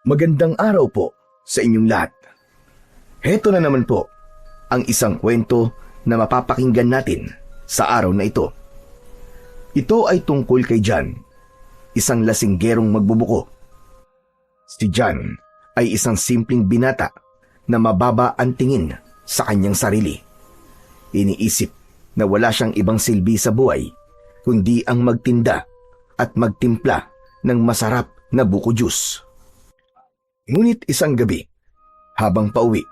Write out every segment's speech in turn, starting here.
Magandang araw po sa inyong lahat. Heto na naman po ang isang kwento na mapapakinggan natin sa araw na ito. Ito ay tungkol kay John, isang lasinggerong magbubuko. Si John ay isang simpleng binata na mababa ang tingin sa kanyang sarili. Iniisip na wala siyang ibang silbi sa buhay kundi ang magtinda at magtimpla ng masarap na buko juice. Ngunit isang gabi, habang pauwi,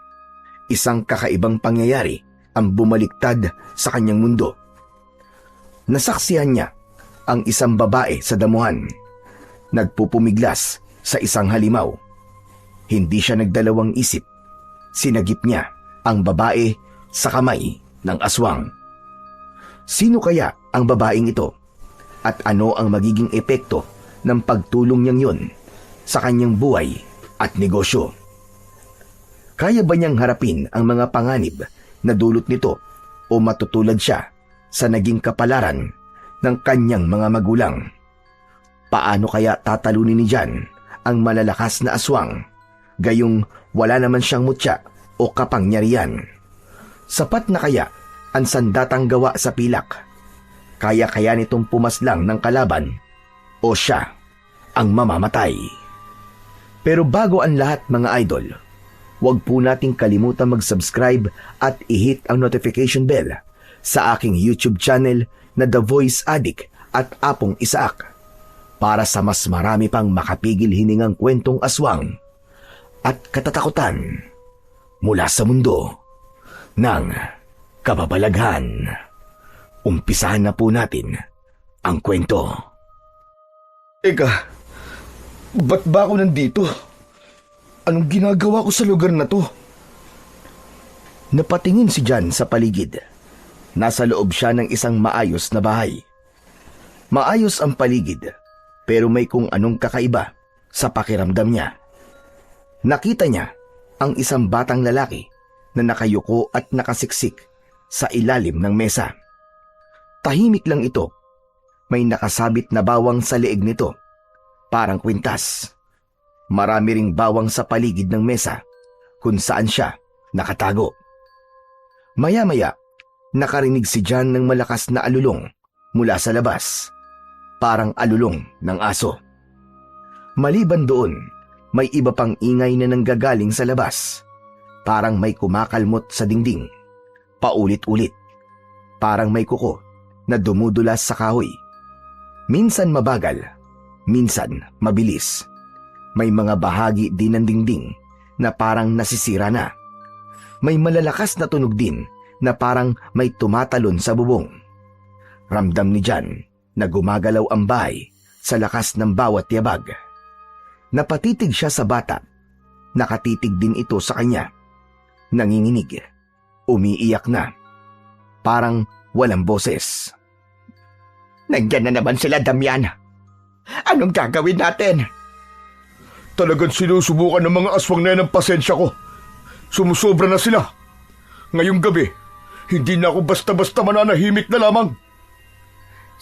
isang kakaibang pangyayari ang bumaliktad sa kanyang mundo. Nasaksihan niya ang isang babae sa damuhan, nagpupumiglas sa isang halimaw. Hindi siya nagdalawang isip. Sinagip niya ang babae sa kamay ng aswang. Sino kaya ang babaeng ito? At ano ang magiging epekto ng pagtulong niyang yun sa kanyang buhay at negosyo? Kaya ba niyang harapin ang mga panganib na dulot nito o matutulad siya sa naging kapalaran ng kanyang mga magulang? Paano kaya tatalunin ni John ang malalakas na aswang, gayong wala naman siyang mutya o kapangyarihan? Sapat na kaya ang sandatang gawa sa pilak? Kaya nitong pumaslang ng kalaban o siya ang mamamatay? Pero bago ang lahat mga idol, huwag po nating kalimutan mag-subscribe at i-hit ang notification bell sa aking YouTube channel na The Voice Addict at Apong Isaak para sa mas marami pang makapigil hiningang kwentong aswang at katatakutan mula sa mundo ng kababalaghan. Umpisahan na po natin ang kwento. Eka, ba't ba ako nandito? Anong ginagawa ko sa lugar na to? Napatingin si John sa paligid. Nasa loob siya ng isang maayos na bahay. Maayos ang paligid, pero may kung anong kakaiba sa pakiramdam niya. Nakita niya ang isang batang lalaki na nakayuko at nakasiksik sa ilalim ng mesa. Tahimik lang ito. May nakasabit na bawang sa leeg nito, parang kwintas. Marami ring bawang sa paligid ng mesa kung saan siya nakatago. Maya-maya, nakarinig si John ng malakas na alulong mula sa labas, parang alulong ng aso. Maliban doon, may iba pang ingay na nanggagaling sa labas, parang may kumakalmot sa dingding, paulit-ulit, parang may kuko na dumudulas sa kahoy. Minsan mabagal, minsan mabilis. May mga bahagi din ng dingding na parang nasisira na. May malalakas na tunog din na parang may tumatalon sa bubong. Ramdam ni John na gumagalaw ang bahay sa lakas ng bawat yabag. Napatitig siya sa bata. Nakatitig din ito sa kanya. Nanginginig. Umiiyak na. Parang walang boses. Nandiyan na naman sila, Damian. Anong gagawin natin? Talagang sinusubukan ng mga aswang na yan ang pasensya ko. Sumusobra na sila. Ngayong gabi, hindi na ako basta-basta mananahimik na lamang.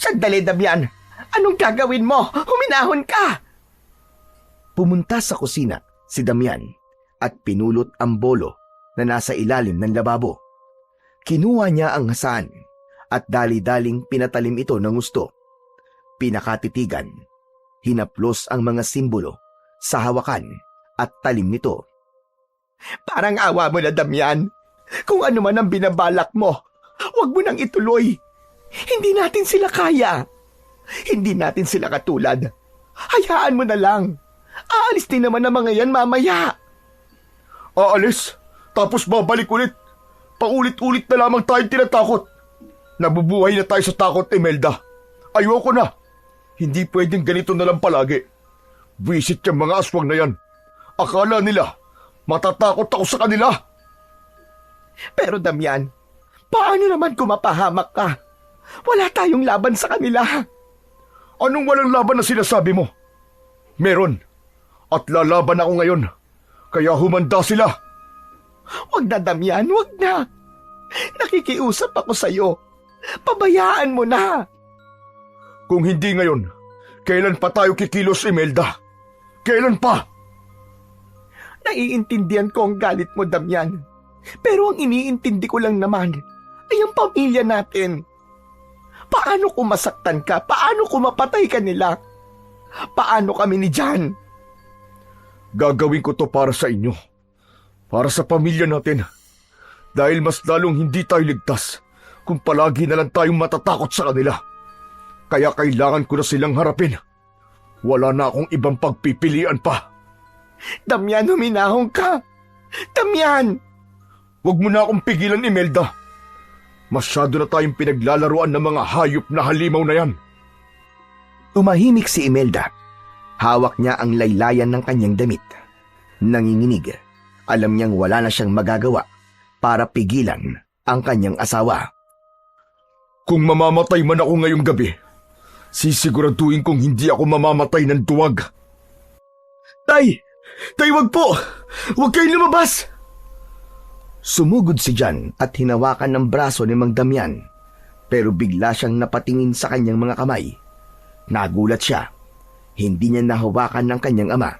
Sandali, Damian. Anong gagawin mo? Huminahon ka! Pumunta sa kusina si Damian at pinulot ang bolo na nasa ilalim ng lababo. Kinuha niya ang hasaan at dali-daling pinatalim ito ng gusto. Pinakatitigan, hinaplos ang mga simbolo sa hawakan at talim nito. Parang awa mo na, Damian. Kung ano man ang binabalak mo, huwag mo nang ituloy. Hindi natin sila kaya. Hindi natin sila katulad. Hayaan mo na lang. Aalis din naman ang mga yan mamaya. Aalis? Tapos babalik ulit? Paulit-ulit na lamang tayong tinatakot. Nabubuhay na tayo sa takot, Imelda. Ayoko na. Hindi pwedeng ganito na lang palagi. Visit yung mga aswang na yan. Akala nila, matatakot ako sa kanila. Pero Damian, paano naman kung mapahamak ka? Wala tayong laban sa kanila. Anong walang laban na sinasabi mo? Meron. At lalaban ako ngayon. Kaya humanda sila. Wag na, Damian, wag na. Nakikiusap ako sa'yo. Pabayaan mo na. Kung hindi ngayon, kailan pa tayo kikilos, Imelda? Kailan pa? Naiintindihan ko ang galit mo, Damian. Pero ang iniintindi ko lang naman ay ang pamilya natin. Paano kung masaktan ka? Paano kung mapatay ka nila? Paano kami ni Jan? Gagawin ko to para sa inyo. Para sa pamilya natin. Dahil mas lalong hindi tayo ligtas kung palagi na lang tayong matatakot sa kanila. Kaya kailangan ko na silang harapin. Wala na akong ibang pagpipilian pa. Damian, huminahon ka! Damian! Huwag mo na akong pigilan, Imelda. Masyado na tayong pinaglalaruan ng mga hayop na halimaw na yan. Tumahimik si Imelda. Hawak niya ang laylayan ng kanyang damit. Nanginginig. Alam niyang wala na siyang magagawa para pigilan ang kanyang asawa. Kung mamamatay man ako ngayong gabi, sisiguraduhin kong hindi ako mamamatay ng duwag. Tay! Tay, wag po! Huwag kayong lumabas! Sumugod si Jan at hinawakan ng braso ni Mang Damian, pero bigla siyang napatingin sa kanyang mga kamay. Nagulat siya. Hindi niya nahawakan ng kanyang ama.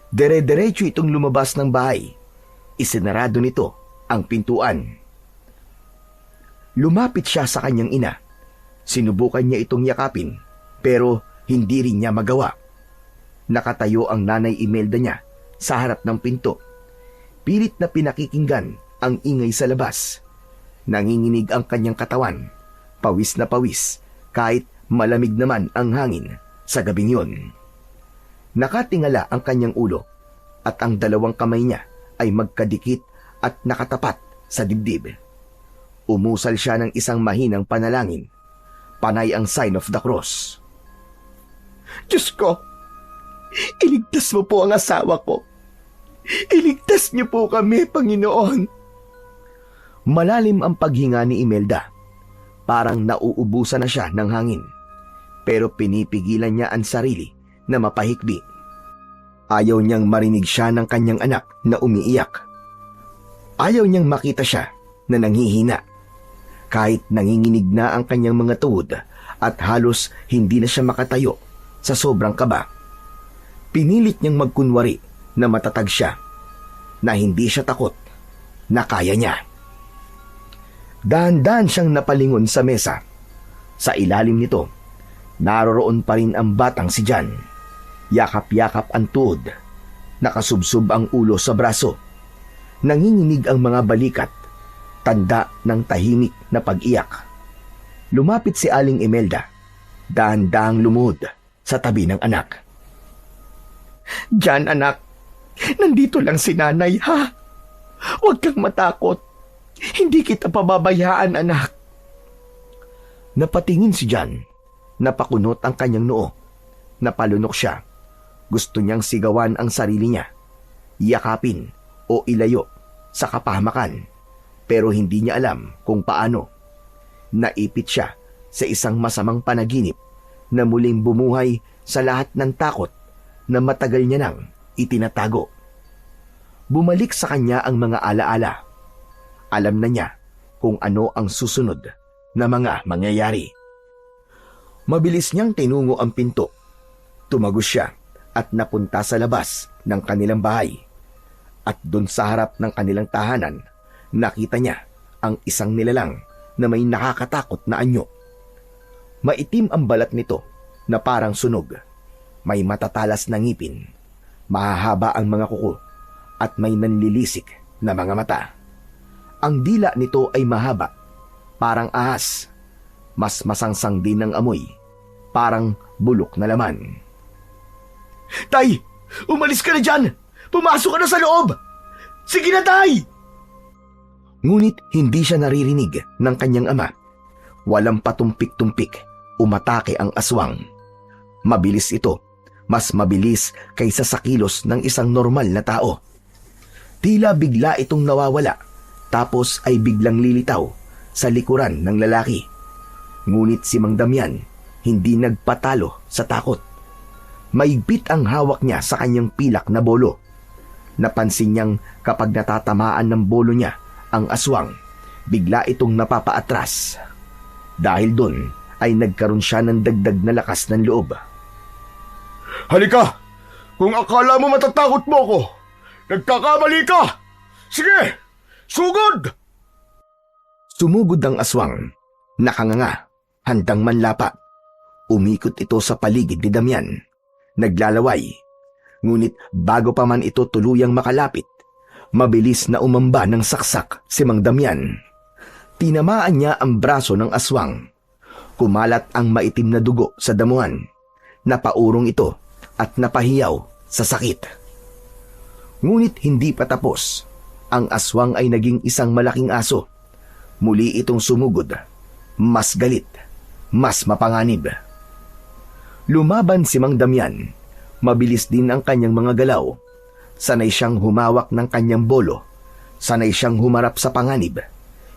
Dire-diretso itong lumabas ng bahay. Isinarado nito ang pintuan. Lumapit siya sa kanyang ina. Sinubukan niya itong yakapin, pero hindi rin niya magawa. Nakatayo ang nanay Imelda niya sa harap ng pinto. Pilit na pinakikinggan ang ingay sa labas. Nanginginig ang kanyang katawan. Pawis na pawis, kahit malamig naman ang hangin sa gabing yun. Nakatingala ang kanyang ulo at ang dalawang kamay niya ay magkadikit at nakatapat sa dibdib. Umusal siya ng isang mahinang panalangin. Panay ang sign of the cross. Diyos ko, iligtas mo po ang asawa ko. Iligtas niyo po kami, Panginoon. Malalim ang paghinga ni Imelda. Parang nauubusan na siya ng hangin. Pero pinipigilan niya ang sarili na mapahikbi. Ayaw niyang marinig siya ng kanyang anak na umiiyak. Ayaw niyang makita siya na nanghihina. Kahit nanginginig na ang kanyang mga tuhod at halos hindi na siya makatayo sa sobrang kaba. Pinilit niyang magkunwari na matatag siya, na hindi siya takot, na kaya niya. Dahan-dahan siyang napalingon sa mesa. Sa ilalim nito, naroroon pa rin ang batang si Jan. Yakap-yakap ang tuhod, nakasubsob ang ulo sa braso. Nanginginig ang mga balikat, tanda ng tahimik na pag-iyak. Lumapit si Aling Imelda, dahan-dahang lumuhod sa tabi ng anak. Jan, anak, nandito lang si nanay, ha? Huwag kang matakot. Hindi kita pababayaan, anak. Napatingin si Jan. Napakunot ang kanyang noo. Napalunok siya. Gusto niyang sigawan ang sarili niya. Yakapin o ilayo sa kapahamakan. Pero hindi niya alam kung paano. Naipit siya sa isang masamang panaginip na muling bumuhay sa lahat ng takot na matagal niya nang itinatago. Bumalik sa kanya ang mga alaala. Alam na niya kung ano ang susunod na mga mangyayari. Mabilis niyang tinungo ang pinto. Tumagos siya at napunta sa labas ng kanilang bahay. At doon sa harap ng kanilang tahanan, nakita niya ang isang nilalang na may nakakatakot na anyo. Maitim ang balat nito na parang sunog. May matatalas na ngipin, mahahaba ang mga kuko, at may nanlilisik na mga mata. Ang dila nito ay mahaba, parang ahas. Mas masangsang din ang amoy, parang bulok na laman. Tay, umalis ka na dyan! Pumasok ka na sa loob! Sige na, Tay! Ngunit hindi siya naririnig ng kanyang ama. Walang patumpik-tumpik, umatake ang aswang. Mabilis ito, mas mabilis kaysa sa kilos ng isang normal na tao. Tila bigla itong nawawala, tapos ay biglang lilitaw sa likuran ng lalaki. Ngunit si Mang Damian hindi nagpatalo sa takot. Maigpit ang hawak niya sa kanyang pilak na bolo. Napansin niyang kapag natatamaan ng bolo niya ang aswang, bigla itong napapaatras. Dahil doon ay nagkaroon siya ng dagdag na lakas ng loob. Halika! Kung akala mo matatakot mo ako, Nagkakamali ka! Sige! Sugod! Sumugod ang aswang. Nakanganga, handang manlapa. Umikot ito sa paligid ni Damian. Naglalaway. Ngunit bago pa man ito tuluyang makalapit, mabilis na umamba ng saksak si Mang Damian. Tinamaan niya ang braso ng aswang. Kumalat ang maitim na dugo sa damuhan. Napaurong ito at napahiyaw sa sakit. Ngunit hindi pa tapos. Ang aswang ay naging isang malaking aso. Muli itong sumugod. Mas galit, mas mapanganib. Lumaban si Mang Damian. Mabilis din ang kanyang mga galaw. Sanay siyang humawak ng kanyang bolo. Sanay siyang humarap sa panganib.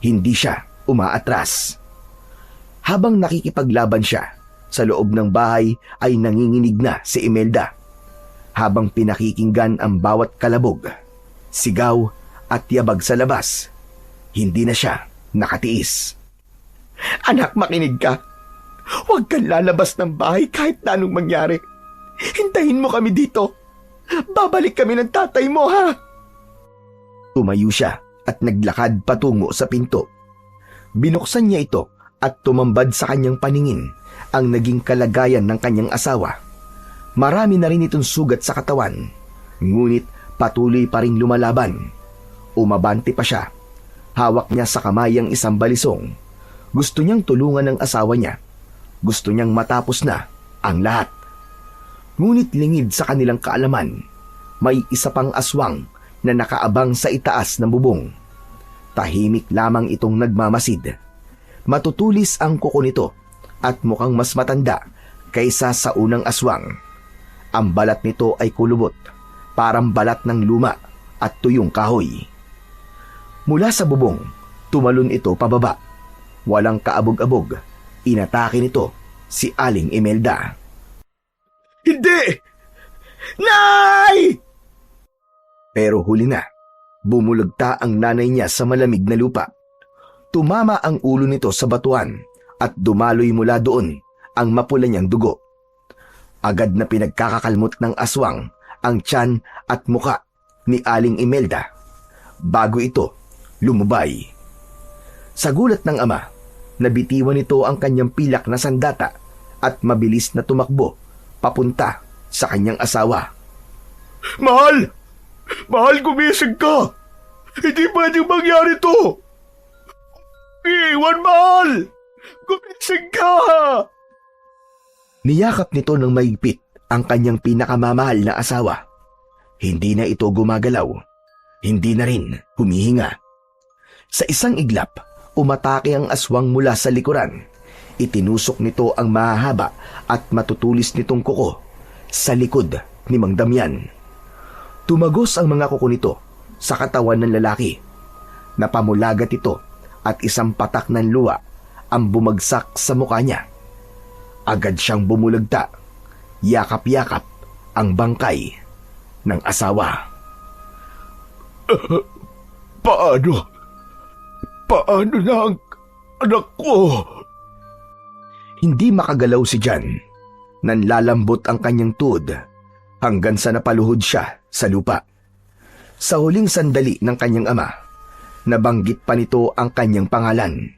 Hindi siya umaatras. Habang nakikipaglaban siya, sa loob ng bahay ay nanginginig na si Imelda. Habang pinakikinggan ang bawat kalabog, sigaw at yabag sa labas, hindi na siya nakatiis. Anak, makinig ka. Huwag kang lalabas ng bahay kahit na anong mangyari. Hintayin mo kami dito. Babalik kami ng tatay mo, ha? Tumayo siya at naglakad patungo sa pinto. Binuksan niya ito at tumambad sa kanyang paningin ang naging kalagayan ng kanyang asawa. Marami na rin itong sugat sa katawan, ngunit patuloy pa rin lumalaban. Umabante pa siya. Hawak niya sa kamay ang isang balisong. Gusto niyang tulungan ng asawa niya. Gusto niyang matapos na ang lahat. Ngunit lingid sa kanilang kaalaman, may isa pang aswang na nakaabang sa itaas ng bubong. Tahimik lamang itong nagmamasid. Matutulis ang kuko nito at mukhang mas matanda kaysa sa unang aswang. Ang balat nito ay kulubot, parang balat ng luma at tuyong kahoy. Mula sa bubong, tumalon ito pababa. Walang kaabog-abog, inatake nito si Aling Imelda. Hindi! Nay! Pero huli na, bumulagta ang nanay niya sa malamig na lupa. Tumama ang ulo nito sa batuan at dumaloy mula doon ang mapula niyang dugo. Agad na pinagkakakalmot ng aswang ang tiyan at muka ni Aling Imelda bago ito lumubay. Sa gulat ng ama, nabitiwan nito ang kanyang pilak na sandata at mabilis na tumakbo papunta sa kanyang asawa. Mahal! Mahal, gumising ka! Hindi pwedeng mangyari to! Iwan, mahal! Gumising ka! Niyakap nito ng maigpit ang kanyang pinakamamahal na asawa. Hindi na ito gumagalaw. Hindi na rin humihinga. Sa isang iglap, umatake ang aswang mula sa likuran. Itinusok nito ang mahahaba at matutulis nitong kuko sa likod ni Mang Damian. Tumagos ang mga kuko nito sa katawan ng lalaki. Napamulagat ito at isang patak ng luwa ang bumagsak sa mukha niya. Agad siyang bumulagta. Yakap-yakap ang bangkay ng asawa. Paano? Paano na ang anak ko? Hindi makagalaw si Jan. Nanlalambot ang kanyang tuhod hanggang sa napaluhod siya sa lupa. Sa huling sandali ng kanyang ama, nabanggit pa nito ang kanyang pangalan.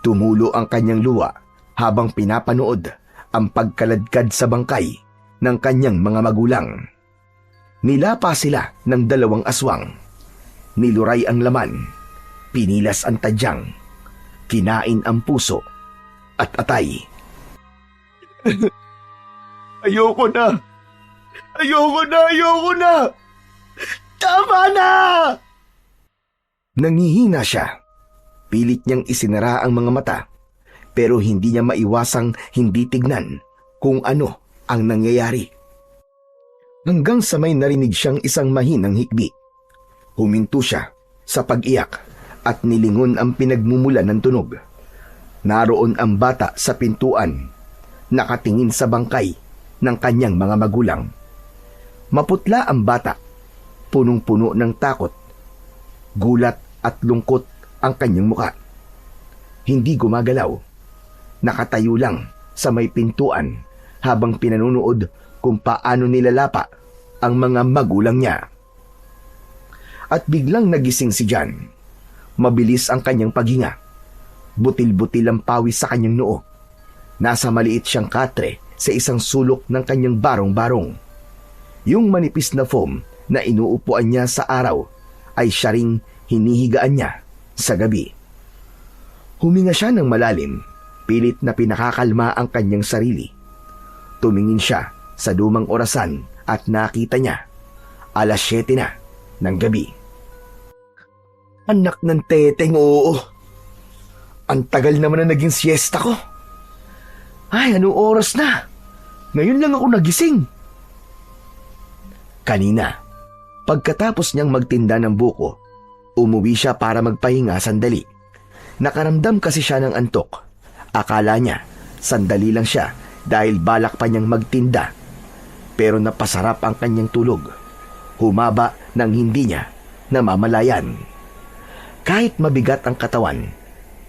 Tumulo ang kanyang luha habang pinapanood ang pagkaladkad sa bangkay ng kanyang mga magulang. Nilapa sila ng dalawang aswang. Niluray ang laman, pinilas ang tadyang, kinain ang puso at atay. Ayoko na! Ayoko na! Ayoko na! Tama na! Nangihina siya. Pilit niyang isinara ang mga mata, pero hindi niya maiwasang hindi tignan kung ano ang nangyayari. Hanggang sa may narinig siyang isang mahinang hikbi. Huminto siya sa pag-iyak at nilingon ang pinagmumulan ng tunog. Naroon ang bata sa pintuan, nakatingin sa bangkay ng kanyang mga magulang. Maputla ang bata, punong-puno ng takot, gulat at lungkot ang kanyang muka. Hindi gumagalaw. Nakatayo lang sa may pintuan habang pinanunood kung paano nilalapa ang mga magulang niya. at biglang nagising si John. Mabilis ang kanyang paghinga. Butil-butil ang pawis sa kanyang noo. Nasa maliit siyang katre sa isang sulok ng kanyang barong-barong. Yung manipis na foam na inuupuan niya sa araw ay siya ring hinihigaan niya sa gabi. Huminga siya ng malalim, pilit na pinakakalma ang kanyang sarili. Tumingin siya sa lumang orasan at nakita niya, 7:00 na ng gabi. Anak ng teteng, oo. Ang tagal naman na naging siesta ko. Ay, anong oras na? Ngayon lang ako nagising. Kanina, pagkatapos niyang magtinda ng buko, umuwi siya para magpahinga sandali. Nakaramdam kasi siya ng antok. Akala niya, sandali lang siya dahil balak pa niyang magtinda. Pero napasarap ang kanyang tulog. Humaba ng hindi niya namamalayan. Kahit mabigat ang katawan,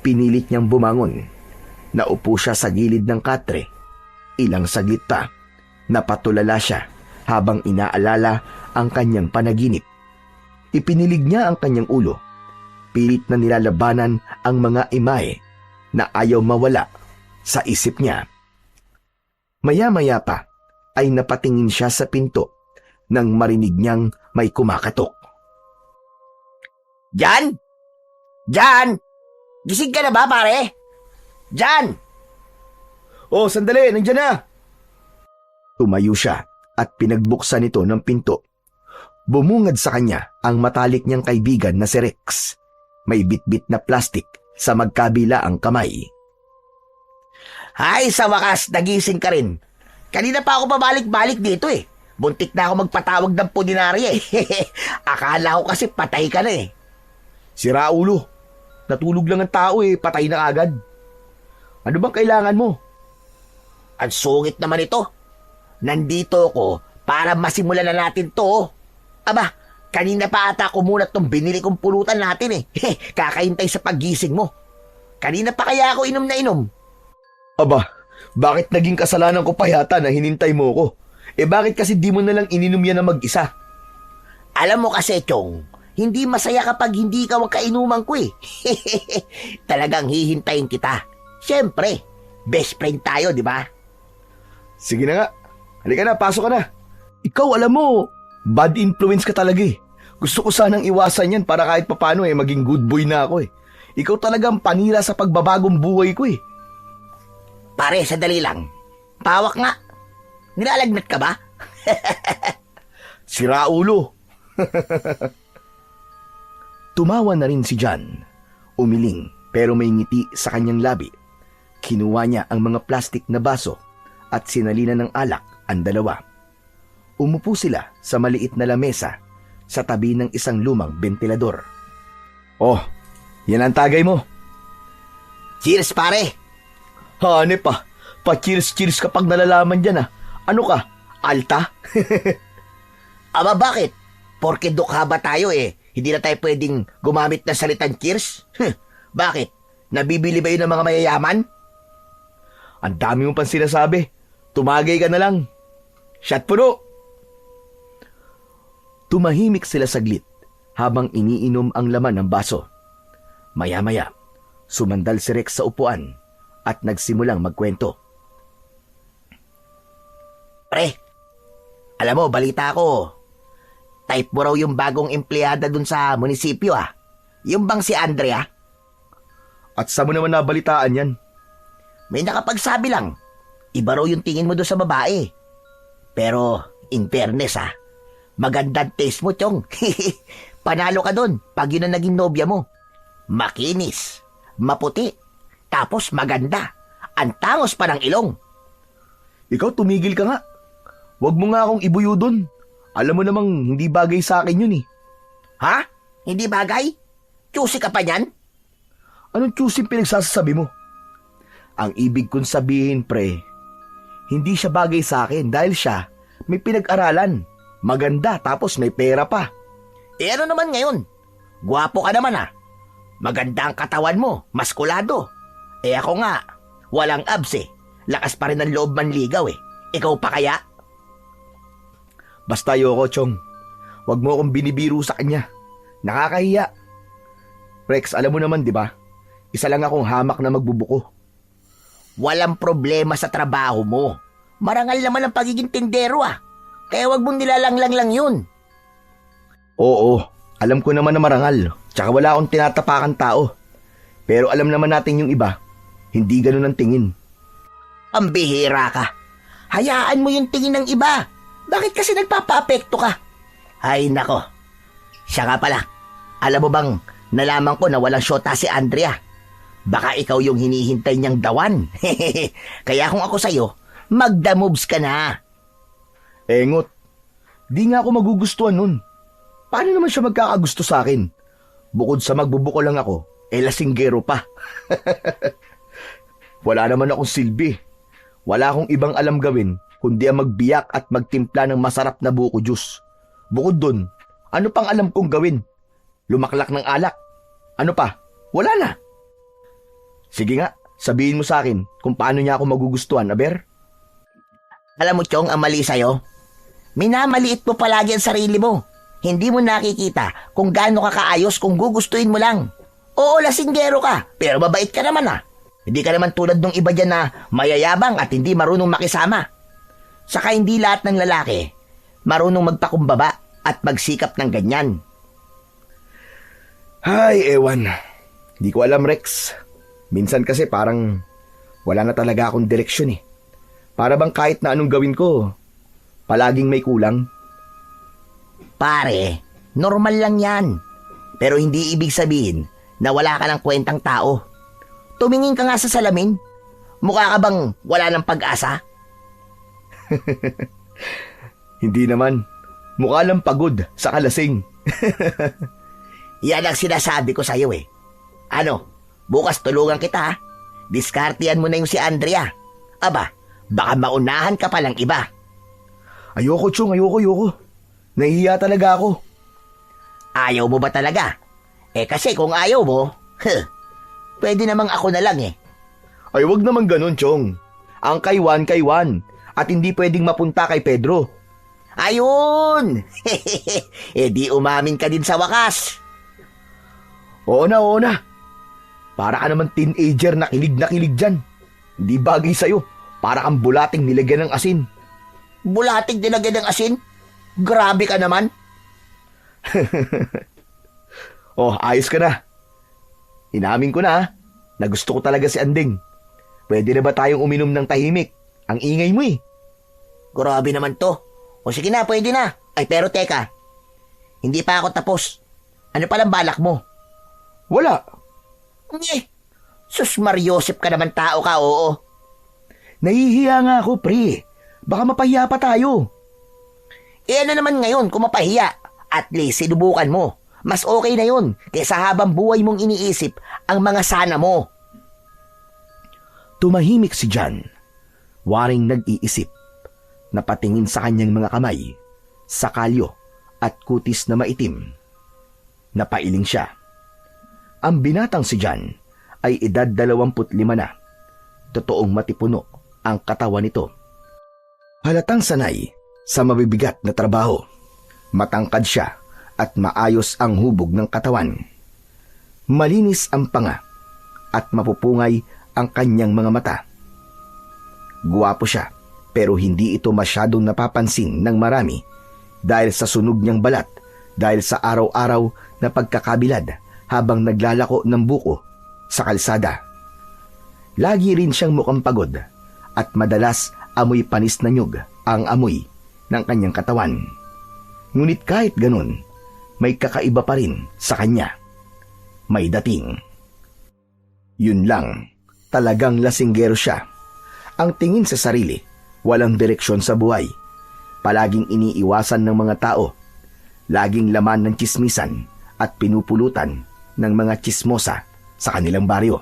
pinilit niyang bumangon. Naupo siya sa gilid ng katre. Ilang saglit pa, napatulala siya habang inaalala ang kanyang panaginip. Ipinilig niya ang kanyang ulo. Pilit na nilalabanan ang mga imahe na ayaw mawala sa isip niya. Maya-maya pa ay napatingin siya sa pinto nang marinig niyang may kumakatok. Jan! Jan! Gising ka na ba, pare? Jan! Oh, sandali, nandiyan na! Tumayo siya at pinagbuksan ito ng pinto. Bumungad sa kanya ang matalik niyang kaibigan na si Rex. May bitbit na plastik sa magkabila ang kamay. Hay, sa wakas, nagising ka rin. Kanina pa ako pabalik-balik dito eh. Buntik na ako magpatawag ng puninarya eh. Akala ko kasi patay ka na eh. Sira ulo. Natulog lang ang tao eh, patay na agad. Ano bang kailangan mo? Ang sungit naman ito. Nandito ako para masimulan na natin to. Aba, kanina pa ata kumunat tong binili kong pulutan natin eh. Kakahintay sa paggising mo. Kanina pa kaya ako inom na inom. Aba, bakit naging kasalanan ko pa yata na hinintay mo ko? Eh bakit kasi di mo nalang ininom yan na mag-isa? Alam mo kasi, Chong, hindi masaya kapag hindi ka ang kainuman ko eh. Talagang hihintayin kita. Siyempre, best friend tayo, di ba? Sige na nga. Halika na, pasok ka na. Ikaw, alam mo, bad influence ka talaga eh. Gusto ko sanang iwasan yan para kahit papano eh, maging good boy na ako eh. Ikaw talagang panira sa pagbabagong buhay ko eh. Pare, sandali lang. Pawak nga. Nilalagnat ka ba? Sira ulo. Tumawa na rin si John. Umiling pero may ngiti sa kanyang labi. Kinuha niya ang mga plastik na baso at sinalina ng alak ang dalawa. Umupo sila sa maliit na lamesa sa tabi ng isang lumang bentilador. Oh, yan ang tagay mo. Cheers, pare. Hanep pa. Pa-cheers-cheers kapag nalalaman dyan ah. Ano ka? Alta? Aba, bakit? Porke dukha ba tayo eh? Hindi na tayo pwedeng gumamit ng salitang cheers? Bakit? Nabibili ba yun ng mga mayayaman? Ang dami mo pang sinasabi. Tumagay ka na lang. Shot puno. Tumahimik sila saglit habang iniinom ang laman ng baso. Maya-maya, sumandal si Rex sa upuan at nagsimulang magkwento. Pre, alam mo, balita ko. Type mo raw yung bagong empleyada dun sa munisipyo ah. Yung bang si Andrea? At saan mo naman nabalitaan yan? May nakapagsabi lang. Iba raw yung tingin mo doon sa babae. Pero, in fairness ah, magandang taste mo, Chong. Panalo ka doon pag yun ang naging nobya mo. Makinis, maputi, tapos maganda. Ang tangos pa ng ilong. Ikaw tumigil ka nga. Huwag mo nga akong ibuyo doon. Alam mo namang hindi bagay sa akin yun eh. Ha? Hindi bagay? Choosy ka pa niyan? Anong choosy pinagsasabi mo? Ang ibig kong sabihin, pre, hindi siya bagay sa akin dahil siya may pinag-aralan. Maganda tapos may pera pa. Eh ano naman ngayon? Gwapo ka naman ah. Maganda ang katawan mo, maskulado. Eh ako nga, walang abs eh. Lakas pa rin ang loob manligaw eh. Ikaw pa kaya? Basta ayoko, Chong. Huwag mo akong binibiro sa kanya. Nakakahiya. Rex, alam mo naman, di ba? Isa lang akong hamak na magbubuko. Walang problema sa trabaho mo. Marangal naman ang pagiging tindero Kaya wag mong nilalanglang lang yun. Oo, alam ko naman na marangal. Tsaka wala akong tinatapakan tao. Pero alam naman natin yung iba, hindi ganun ang tingin. Pambihira ka. Hayaan mo yung tingin ng iba. Bakit kasi nagpapa-apekto ka? Ay nako. Siya nga pala. Alam mo bang nalaman ko na walang syota si Andrea? Baka ikaw yung hinihintay niyang dawan. Kaya kung ako sa'yo, magda moves ka na. Engot, di nga ako magugustuhan nun. Paano naman siya magkakagusto sa akin? Bukod sa magbubuko lang ako, lasinggero pa. Wala naman akong silbi. Wala akong ibang alam gawin kundi ang magbiyak at magtimpla ng masarap na buko juice. Bukod dun, ano pang alam kong gawin? Lumaklak ng alak. Ano pa? Wala na. Sige nga, sabihin mo sa akin kung paano niya ako magugustuhan, Aber. Alam mo, Chong, ang mali sa'yo. Minamaliit mo palagi ang sarili mo. Hindi mo nakikita kung gaano ka kaayos kung gugustuhin mo lang. Oo, lasinggero ka, pero mabait ka naman Hindi ka naman tulad ng iba dyan na mayayabang at hindi marunong makisama. Saka hindi lahat ng lalaki marunong magpakumbaba at magsikap ng ganyan. Ay, ewan. Di ko alam, Rex. Minsan kasi parang wala na talaga akong direksyon Para bang kahit na anong gawin ko, palaging may kulang. Pare, normal lang yan. Pero hindi ibig sabihin na wala ka ng kwentang tao. Tumingin ka nga sa salamin. Mukha ka bang wala ng pag-asa? Hindi naman. Mukha lang pagod sa kalasing. Yan ang sinasabi ko sa'yo Ano, bukas tulungan kita Diskartihan mo na yung si Andrea. Aba, baka maunahan ka palang iba. Ayoko, Chong, ayoko. Nahihiya talaga ako. Ayaw mo ba talaga? Kasi kung ayaw mo, pwede namang ako na lang Ay, wag naman ganun, Chong. Ang kay Juan. At hindi pwedeng mapunta kay Pedro. Ayun! Di umamin ka din sa wakas. Oo na. Para ka naman teenager na kilig dyan. Hindi bagay sa'yo. Para kang bulating nilagyan ng asin. Bulating nilagyan ng asin? Grabe ka naman. Ayos ka na. Inamin ko na na gusto ko talaga si Anding. Pwede na ba tayong uminom ng tahimik? Ang ingay mo Grabe naman to. O sige na, pwede na. Ay pero teka, hindi pa ako tapos. Ano palang balak mo? Wala. Sus Mariosep ka naman tao ka, oo. Nahihiya nga ako, pre. Baka mapahiya pa tayo. Ano naman ngayon kung mapahiya? At least sinubukan mo. Mas okay na yun kaysa habang buhay mong iniisip ang mga sana mo. Tumahimik si John. Waring nag-iisip. Napatingin sa kanyang mga kamay, sa kalyo at kutis na maitim. Napailing siya. Ang binatang si John ay edad 25 na. Totoong matipuno ang katawan nito. Halatang sanay sa mabibigat na trabaho. Matangkad siya at maayos ang hubog ng katawan. Malinis ang panga at mapupungay ang kanyang mga mata. Guwapo siya pero hindi ito masyadong napapansin ng marami dahil sa sunog niyang balat, dahil sa araw-araw na pagkakabilad habang naglalako ng buko sa kalsada. Lagi rin siyang mukhang pagod at madalas amoy panis na nyug ang amoy ng kanyang katawan. Ngunit kahit ganun, may kakaiba pa rin sa kanya. May dating. Yun lang, talagang lasinggero siya. Ang tingin sa sarili, walang direksyon sa buhay. Palaging iniiwasan ng mga tao. Laging laman ng tsismisan at pinupulutan ng mga tsismosa sa kanilang baryo.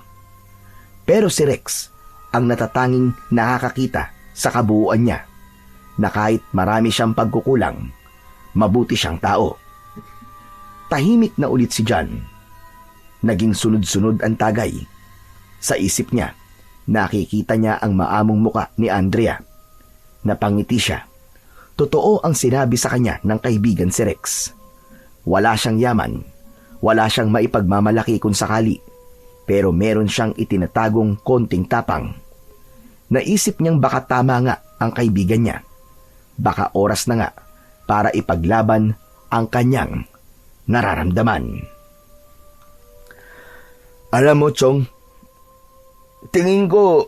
Pero si Rex ang natatanging nakakakita sa kabuuan niya na kahit marami siyang pagkukulang, mabuti siyang tao. Tahimik na ulit si John. Naging sunod-sunod ang tagay. Sa isip niya, nakikita niya ang maamong muka ni Andrea. Napangiti siya. Totoo ang sinabi sa kanya ng kaibigan si Rex. Wala siyang yaman, Wala siyang maipagmamalaki kung sakali, pero meron siyang itinatagong konting tapang. Naisip niyang baka tama nga ang kaibigan niya. Baka oras na nga para ipaglaban ang kanyang nararamdaman. Alam mo, Chong, tingin ko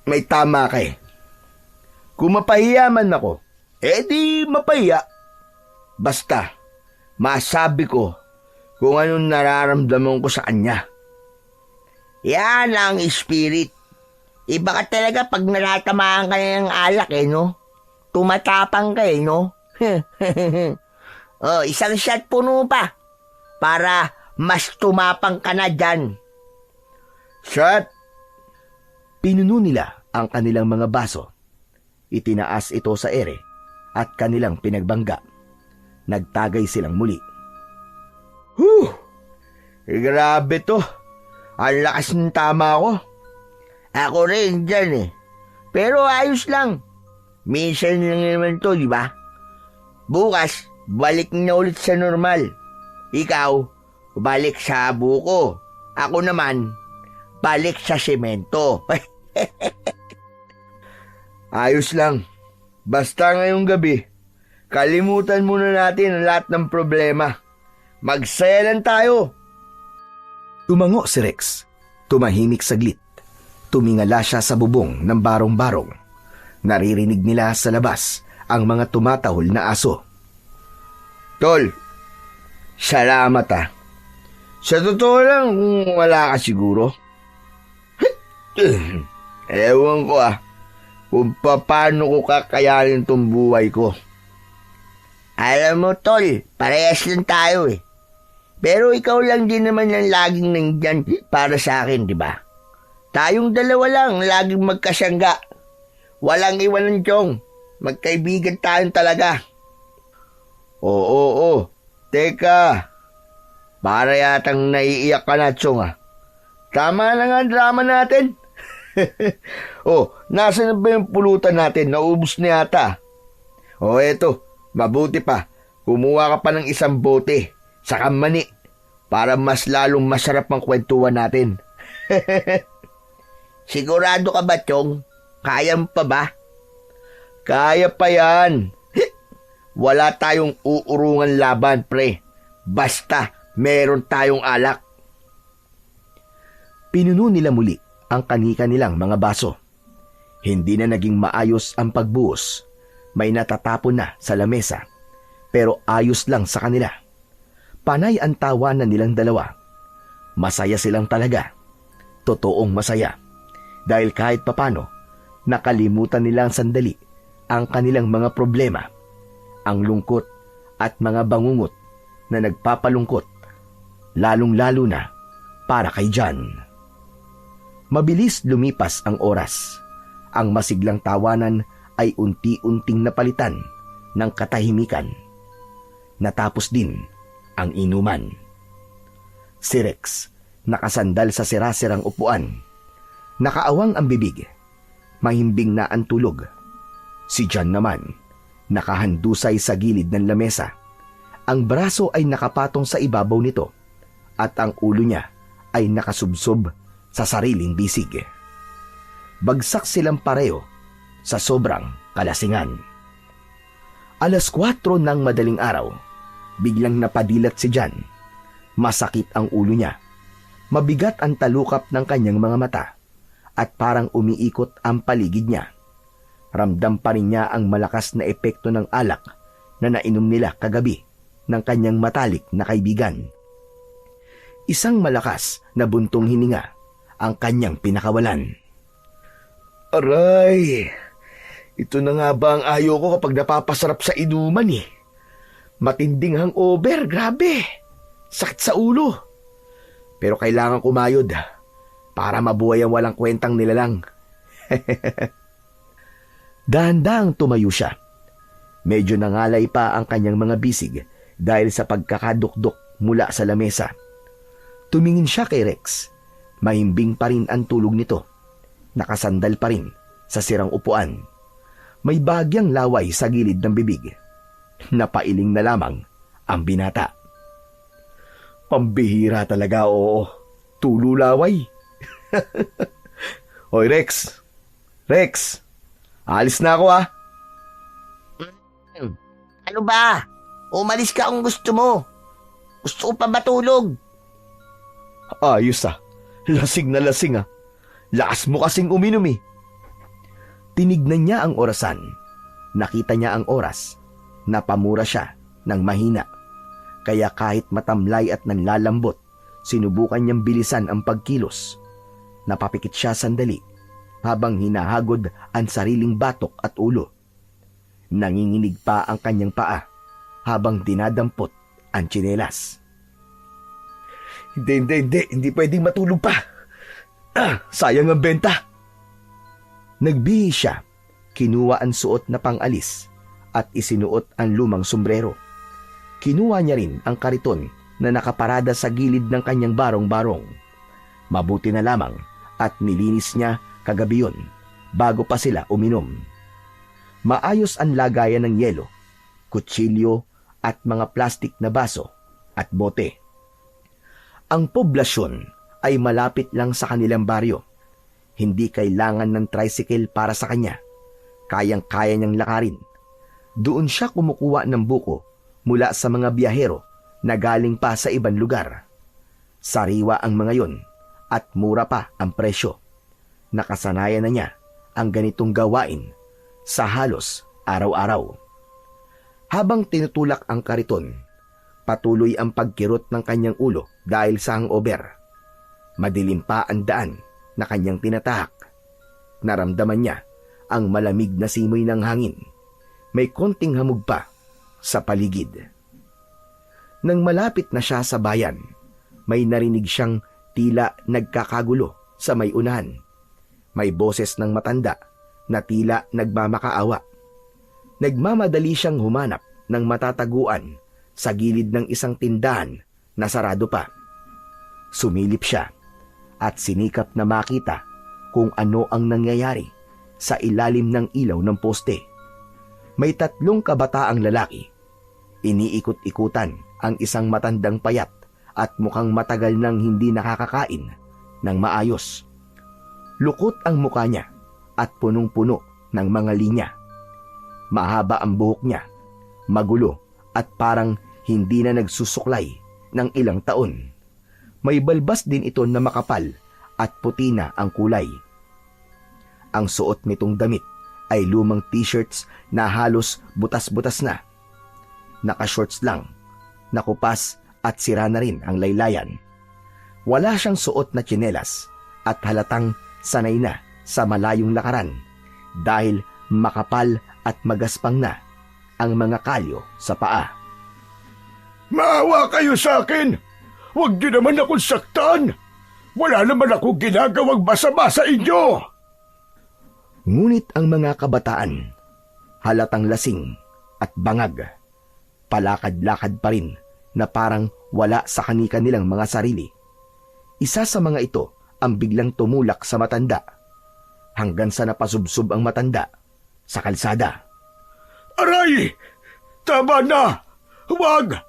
may tama ka eh. Kung mapahiya man ako, di mapahiya. Basta, masabi ko kung anong nararamdaman ko sa kanya. Yan ang spirit. Iba ka talaga pag naratamaan ka ng alak no? Tumatapang ka no? Isang shot puno pa para mas tumapang ka na dyan. Shot! Pinuno nila ang kanilang mga baso. Itinaas ito sa ere at kanilang pinagbangga. Nagtagay silang muli. Grabe to. Ang lakas ng tama ko. Ako rin dyan Pero ayos lang. Minsan lang naman to, di ba? Bukas, balik na ulit sa normal. Ikaw, balik sa buko. Ako naman, balik sa semento. Ayos lang. Basta ngayong gabi, kalimutan muna natin ang lahat ng problema. Magsaya lang tayo. Tumango si Rex. Tumahimik saglit. Tumingala siya sa bubong ng barong-barong. Naririnig nila sa labas ang mga tumatahol na aso. Tol, salamat Sa totoo lang kung wala ka siguro. Ewan ko kung paano ko kakayanin tong buhay ko. Alam mo, Tol, parehas lang tayo Pero ikaw lang din naman ang laging nandyan para sa akin, di ba? Tayong dalawa lang laging magkasangga. Walang iwanan, Chong. Magkaibigan tayong talaga. Oo. Teka. Para yatang naiiyak ka na, Chong Tama na nga ang drama natin. Nasaan na ba yung pulutan natin? Naubos na yata. Eto. Mabuti pa. Kumuha ka pa ng isang bote. Saka mani. Para mas lalong masarap ang kwentuhan natin. Sigurado ka ba, Chong? Kaya mo pa ba? Kaya pa yan. Wala tayong uurungan laban, pre. Basta meron tayong alak. Pinuno nila muli ang kani-kanilang mga baso. Hindi na naging maayos ang pagbuhos. May natatapon na sa lamesa. Pero ayos lang sa kanila. Panay ang tawanan nilang dalawa. Masaya silang talaga. Totoong masaya. Dahil kahit papano, nakalimutan nilang sandali ang kanilang mga problema, ang lungkot at mga bangungot na nagpapalungkot, lalong-lalo na para kay John. Mabilis lumipas ang oras. Ang masiglang tawanan ay unti-unting napalitan ng katahimikan. Natapos din ang inuman. Si Rex, nakasandal sa sirasirang upuan. Nakaawang ang bibig. Mahimbing na ang tulog. Si John naman, nakahandusay sa gilid ng lamesa. Ang braso ay nakapatong sa ibabaw nito at ang ulo niya ay nakasubsob sa sariling bisig. Bagsak silang pareho sa sobrang kalasingan. 4:00 ng madaling araw, biglang napadilat si John. Masakit ang ulo niya. Mabigat ang talukap ng kanyang mga mata at parang umiikot ang paligid niya. Ramdam pa rin niya ang malakas na epekto ng alak na nainom nila kagabi ng kanyang matalik na kaibigan. Isang malakas na buntong hininga ang kanyang pinakawalan. Aray! Ito na nga ba ang ayaw ko kapag napapasarap sa inuman Matinding hangover, grabe! Sakit sa ulo. Pero kailangan kumayod para mabuhay ang walang kwentang nilalang. Dahan-dahang tumayo siya. Medyo nangalay pa ang kanyang mga bisig dahil sa pagkakadukdok mula sa lamesa. Tumingin siya kay Rex. Mahimbing pa rin ang tulog nito. Nakasandal pa rin sa sirang upuan. May bagyang laway sa gilid ng bibig. Napailing na lamang ang binata. Pambihira talaga, oo. Tululaway. Hoy, Rex. Rex, alis na ako ah. Ano ba? Umalis ka kung gusto mo. Gusto ko pa matulog. Ayos ah. Lasing na lasing ah. Lakas mo kasing uminom eh. Tinignan niya ang orasan. Nakita niya ang oras. Napamura siya ng mahina. Kaya kahit matamlay at nanlalambot, sinubukan niyang bilisan ang pagkilos. Napapikit siya sandali habang hinahagod ang sariling batok at ulo. Nanginginig pa ang kanyang paa habang dinadampot ang tsinelas. Hindi pwedeng matulog pa. Sayang ang benta. Nagbihis siya, kinuha ang suot na pang-alis at isinuot ang lumang sombrero. Kinuha niya rin ang kariton na nakaparada sa gilid ng kanyang barong-barong. Mabuti na lamang at nilinis niya kagabi yun bago pa sila uminom. Maayos ang lagayan ng yelo, kutsilyo at mga plastik na baso at bote. Ang poblasyon ay malapit lang sa kanilang baryo. Hindi kailangan ng tricycle para sa kanya. Kayang-kaya niyang lakarin. Doon siya kumukuha ng buko mula sa mga biyahero na galing pa sa ibang lugar. Sariwa ang mga yon at mura pa ang presyo. Nakasanayan na niya ang ganitong gawain sa halos araw-araw. Habang tinutulak ang kariton, patuloy ang pagkirot ng kanyang ulo dahil sa hangover. Madilim pa ang daan na kanyang tinatahak. Naramdaman niya ang malamig na simoy ng hangin. May konting hamog pa sa paligid. Nang malapit na siya sa bayan, may narinig siyang tila nagkakagulo sa may unahan. May boses ng matanda na tila nagmamakaawa. Nagmamadali siyang humanap ng matataguan sa gilid ng isang tindahan na sarado pa. Sumilip siya at sinikap na makita kung ano ang nangyayari sa ilalim ng ilaw ng poste. May 3 kabataang lalaki. Iniikot-ikutan ang isang matandang payat at mukhang matagal nang hindi nakakakain ng maayos. Lukot ang mukha niya at punong-puno ng mga linya. Mahaba ang buhok niya, magulo at parang hindi na nagsusuklay ng ilang taon. May balbas din ito na makapal at puti na ang kulay. Ang suot nitong damit ay lumang t-shirts na halos butas-butas na. Naka-shorts lang, nakupas at sira na rin ang laylayan. Wala siyang suot na tsinelas at halatang sanay na sa malayong lakaran dahil makapal at magaspang na ang mga kalyo sa paa. Maawa kayo sa akin! Huwag niyo naman akong saktan! Wala naman akong ginagawang masama sa inyo! Ngunit ang mga kabataan, halatang lasing at bangag, palakad-lakad pa rin na parang wala sa kani-kanilang mga sarili. Isa sa mga ito ang biglang tumulak sa matanda hanggang sa napasubsob ang matanda sa kalsada. Aray! Tama na! Huwag!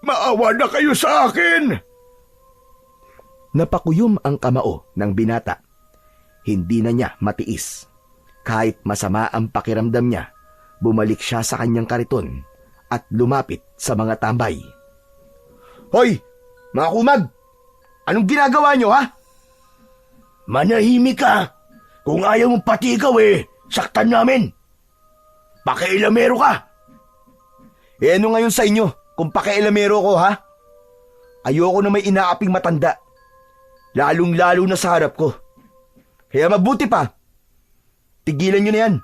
Maawa na kayo sa akin! Napakuyom ang kamao ng binata. Hindi na niya matiis. Kahit masama ang pakiramdam niya, bumalik siya sa kanyang kariton at lumapit sa mga tambay. Hoy! Mga kumag! Anong ginagawa nyo, ha? Manahimik ka! Kung ayaw mong pati ikaw saktan namin! Pakialamero ka! Ano ngayon sa inyo kung pakialamero ko, ha? Ayoko na may inaaping matanda. Lalong-lalo na sa harap ko. Kaya mabuti pa, tigilan nyo na yan.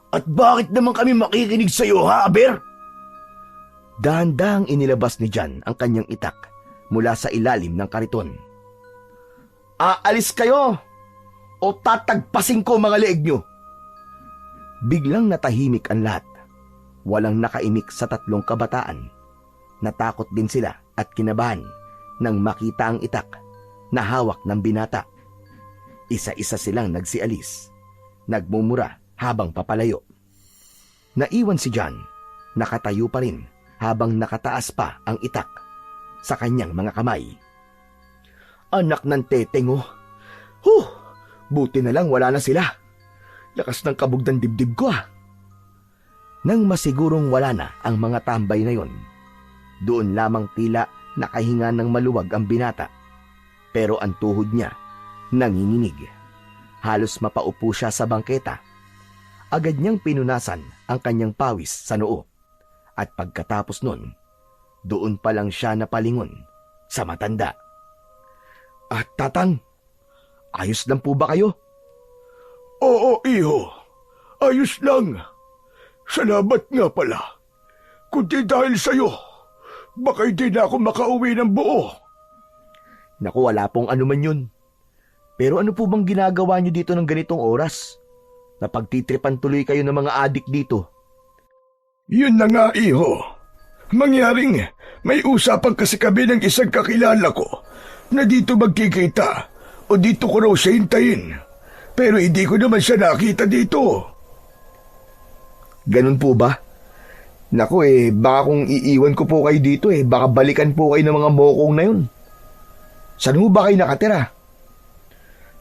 At bakit naman kami makikinig sa iyo, ha, Aber? Dahan-dahang inilabas ni John ang kanyang itak mula sa ilalim ng kariton. Aalis kayo o tatagpasin ko mga leeg nyo. Biglang natahimik ang lahat. Walang nakaimik sa 3 kabataan. Natakot din sila at kinabahan nang makita ang itak na hawak ng binata. Isa-isa silang nagsialis, nagmumura habang papalayo. Naiwan si John, nakatayo pa rin habang nakataas pa ang itak. sa kanyang mga kamay. Anak ng teteng oh. Huh, buti na lang wala na sila. Lakas ng kabog ng dibdib ko ah. Nang masigurong wala na ang mga tambay na yon, doon lamang tila nakahinga ng maluwag ang binata. Pero ang tuhod niya nanginginig. Halos mapaupo siya sa bangketa. Agad niyang pinunasan ang kanyang pawis sa noo. At pagkatapos nun, doon pa lang siya napalingon sa matanda. Tatang, ayos lang po ba kayo? Oo, iho. Ayos lang. Salamat nga pala. Kundi dahil sa'yo, baka hindi na ako makauwi ng buo. Naku, wala pong anuman yun. Pero ano po bang ginagawa niyo dito ng ganitong oras? Napagtitripan tuloy kayo ng mga adik dito. Yun na nga, iho. Mangyaring may usapan kasi kami ng isang kakilala ko na dito magkikita o dito ko raw siya hintayin. Pero hindi ko naman siya nakita dito. Ganun po ba? Naku baka kung iiwan ko po kayo dito baka balikan po kayo ng mga mokong na yun. Saan ho ba kayo nakatira?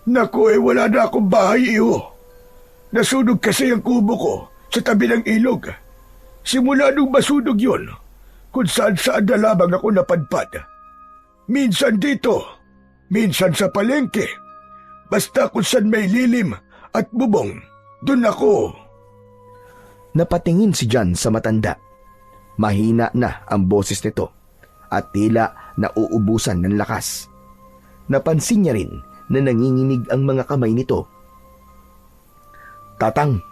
Naku, wala na akong bahay, iho. Nasunog kasi ang kubo ko sa tabi ng ilog. Simula nung masunog yun, kung saan-saan na lamang ako napadpad. Minsan dito, minsan sa palengke. Basta kung saan may lilim at bubong, dun ako. Napatingin si John sa matanda. Mahina na ang boses nito at tila nauubusan ng lakas. Napansin niya rin na nanginginig ang mga kamay nito. Tatang,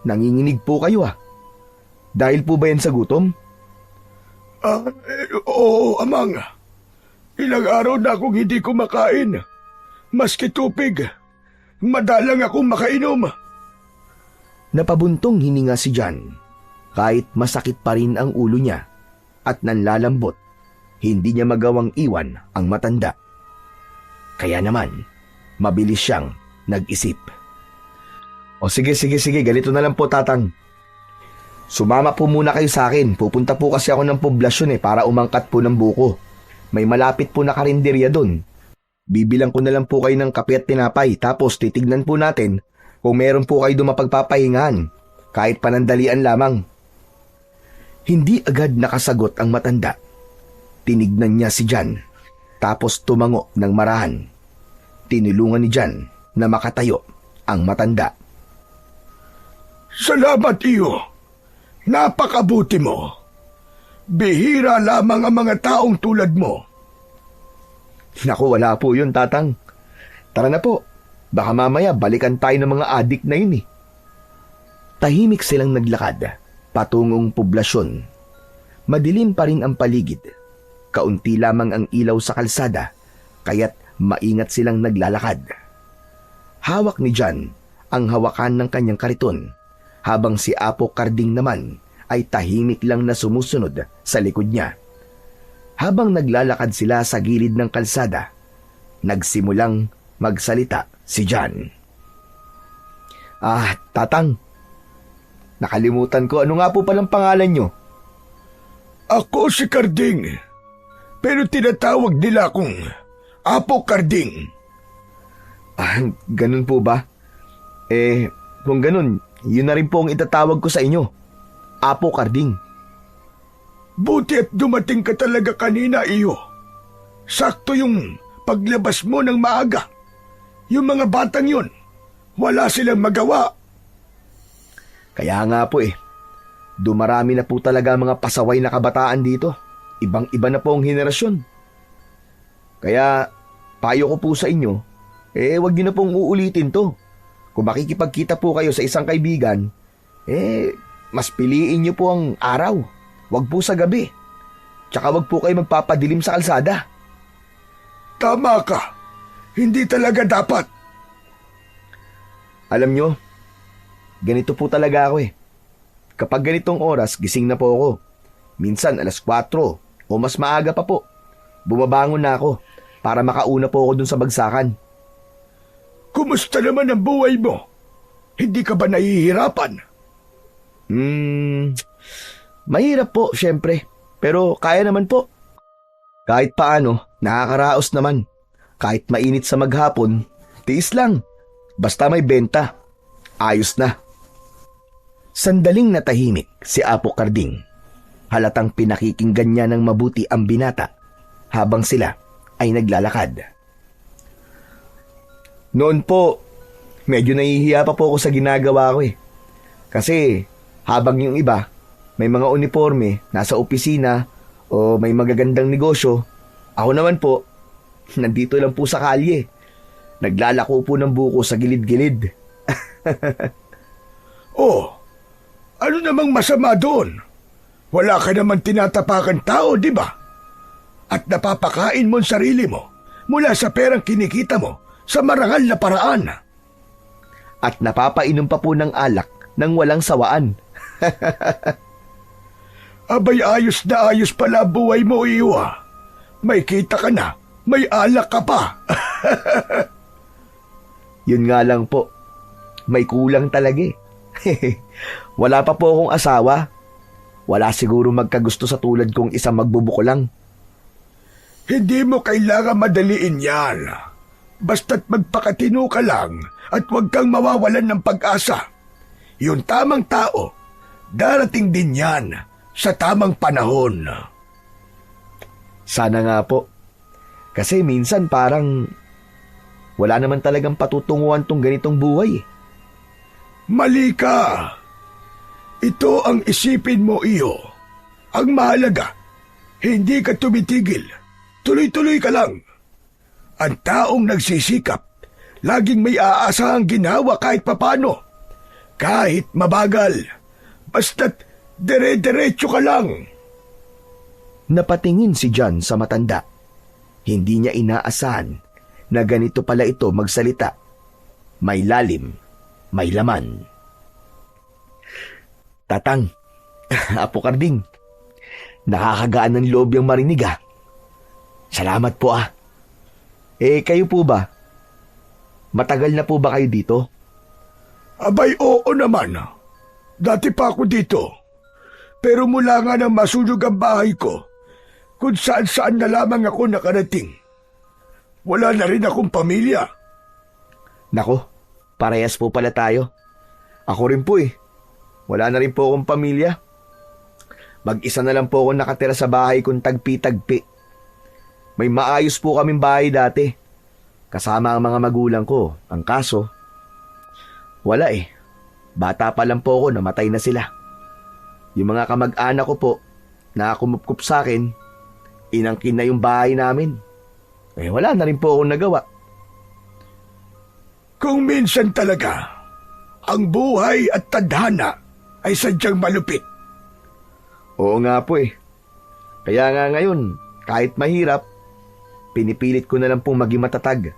nanginginig po kayo ah. Dahil po ba yan sa gutom? Oo, amang. Ilang araw na akong hindi kumakain. Maski tubig, madalang akong makainom. Napabuntong hininga si John. Kahit masakit pa rin ang ulo niya at nanlalambot, hindi niya magawang iwan ang matanda. Kaya naman, mabilis siyang nag-isip. O sige, ganito na lang po tatang. Sumama po muna kayo sa akin. Pupunta po kasi ako ng poblasyon para umangkat po ng buko. May malapit po na karinderya doon. Bibilang ko na lang po kayo ng kape at tinapay tapos titignan po natin kung meron po kayo doon mapagpapahingahan kahit panandalian lamang. Hindi agad nakasagot ang matanda. Tinignan niya si John tapos tumango ng marahan. Tinulungan ni John na makatayo ang matanda. Salamat, iyo. Napakabuti mo. Bihira lamang ang mga taong tulad mo. Naku, wala po yun, tatang. Tara na po. Baka mamaya balikan tayo ng mga adik na yun Tahimik silang naglakad patungong poblasyon. Madilim pa rin ang paligid. Kaunti lamang ang ilaw sa kalsada, kaya't maingat silang naglalakad. Hawak ni John ang hawakan ng kanyang kariton, habang si Apo Karding naman ay tahimik lang na sumusunod sa likod niya. Habang naglalakad sila sa gilid ng kalsada, nagsimulang magsalita si John. Tatang, nakalimutan ko, ano nga po palang pangalan nyo? Ako si Karding, pero tinatawag nila akong Apo Karding. Ganun po ba? Kung ganun, yun na rin po ang itatawag ko sa inyo. Apo Karding. Buti at dumating ka talaga kanina, iyo. Sakto yung paglabas mo ng maaga. Yung mga batang yun, wala silang magawa. Kaya nga po dumarami na po talaga mga pasaway na kabataan dito. Ibang-iba na po ang henerasyon. Kaya, payo ko po sa inyo, wag niyo na pong uulitin to. Kung makikipagkita po kayo sa isang kaibigan, mas piliin niyo po ang araw. Wag po sa gabi. Tsaka wag po kayo magpapadilim sa kalsada. Tama ka. Hindi talaga dapat. Alam nyo, ganito po talaga ako Kapag ganitong oras, gising na po ako. Minsan 4:00 o mas maaga pa po. Bumabangon na ako para makauna po ako dun sa bagsakan. Kumusta naman ang buhay mo? Hindi ka ba nahihirapan? Mahirap po, syempre. Pero kaya naman po. Kahit paano, nakakaraos naman. Kahit mainit sa maghapon, tiis lang. Basta may benta. Ayos na. Sandaling natahimik si Apo Karding. Halatang pinakikinggan niya ng mabuti ang binata habang sila ay naglalakad. Noon po, medyo nahihiya pa po ako sa ginagawa ko eh. Kasi habang yung iba, may mga uniforme, nasa opisina o may magagandang negosyo, ako naman po, nandito lang po sa kalye. Naglalako po ng buko sa gilid-gilid. Oh, ano namang masama doon? Wala ka naman tinatapakan tao, di ba? At napapakain mo ang sarili mo mula sa perang kinikita mo sa marangal na paraan. At napapainom pa po ng alak nang walang sawaan. Abay, ayos na ayos pala buhay mo, Iwa. May kita ka na, may alak ka pa. Yun nga lang po, may kulang talaga eh. Wala pa po akong asawa. Wala siguro magkagusto sa tulad kong isang magbubuko lang. Hindi mo kailangan madaliin yan. Basta't magpakatino ka lang at huwag kang mawawalan ng pag-asa. Yung tamang tao, darating din yan sa tamang panahon. Sana nga po. Kasi minsan parang wala naman talagang patutunguhan tong ganitong buhay eh. Mali ka. Ito ang isipin mo, iyo. Ang mahalaga, hindi ka tumitigil. Tuloy-tuloy ka lang. Ang taong nagsisikap, laging may aasahang ginawa kahit papano. Kahit mabagal. Basta't dire-diretso ka lang. Napatingin si John sa matanda. Hindi niya inaasahan na ganito pala ito magsalita. May lalim, may laman. Tatang, Apo Karding, nakakagaan ng loob yung marinig ah. Salamat po ah. Kayo po ba? Matagal na po ba kayo dito? Abay, oo naman. Dati pa ako dito. Pero mula nga nang masunog ang bahay ko, kung saan-saan na lamang ako nakarating. Wala na rin akong pamilya. Nako, parehas po pala tayo. Ako rin po eh. Wala na rin po akong pamilya. Mag-isa na lang po ako nakatira sa bahay kong tagpi-tagpi. May maayos po kaming bahay dati. Kasama ang mga magulang ko. Ang kaso, wala eh. Bata pa lang po ako, namatay na sila. Yung mga kamag-anak ko po, na kumupkup sa akin, inangkin na yung bahay namin. Wala na rin po akong nagawa. Kung minsan talaga, ang buhay at tadhana ay sadyang malupit. Oo nga po eh. Kaya nga ngayon, kahit mahirap, pinipilit ko na lang pong maging matatag.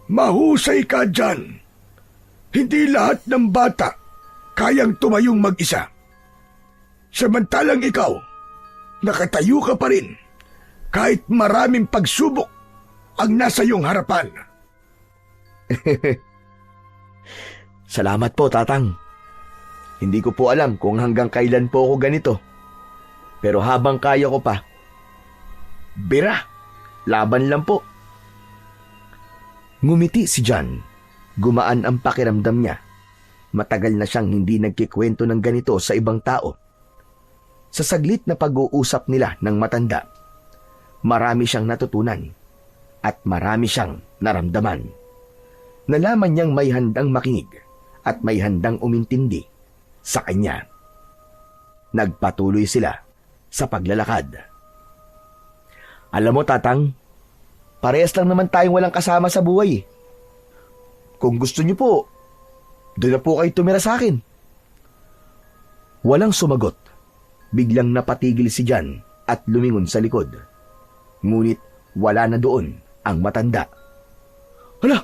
Mahusay ka dyan. Hindi lahat ng bata kayang tumayong mag-isa. Samantalang ikaw, nakatayo ka pa rin kahit maraming pagsubok ang nasa iyong harapan. Salamat po, Tatang. Hindi ko po alam kung hanggang kailan po ako ganito. Pero habang kaya ko pa, bira, laban lang po. Ngumiti si John. Gumaan ang pakiramdam niya. Matagal na siyang hindi nagkikwento ng ganito sa ibang tao. Sa saglit na pag-uusap nila ng matanda, marami siyang natutunan at marami siyang naramdaman. Nalaman niyang may handang makinig at may handang umintindi sa kanya. Nagpatuloy sila sa paglalakad. Alam mo, Tatang, parehas lang naman tayong walang kasama sa buhay. Kung gusto niyo po, doon na po kayo tumira sa akin. Walang sumagot. Biglang napatigil si John at lumingon sa likod. Ngunit wala na doon ang matanda. Hala,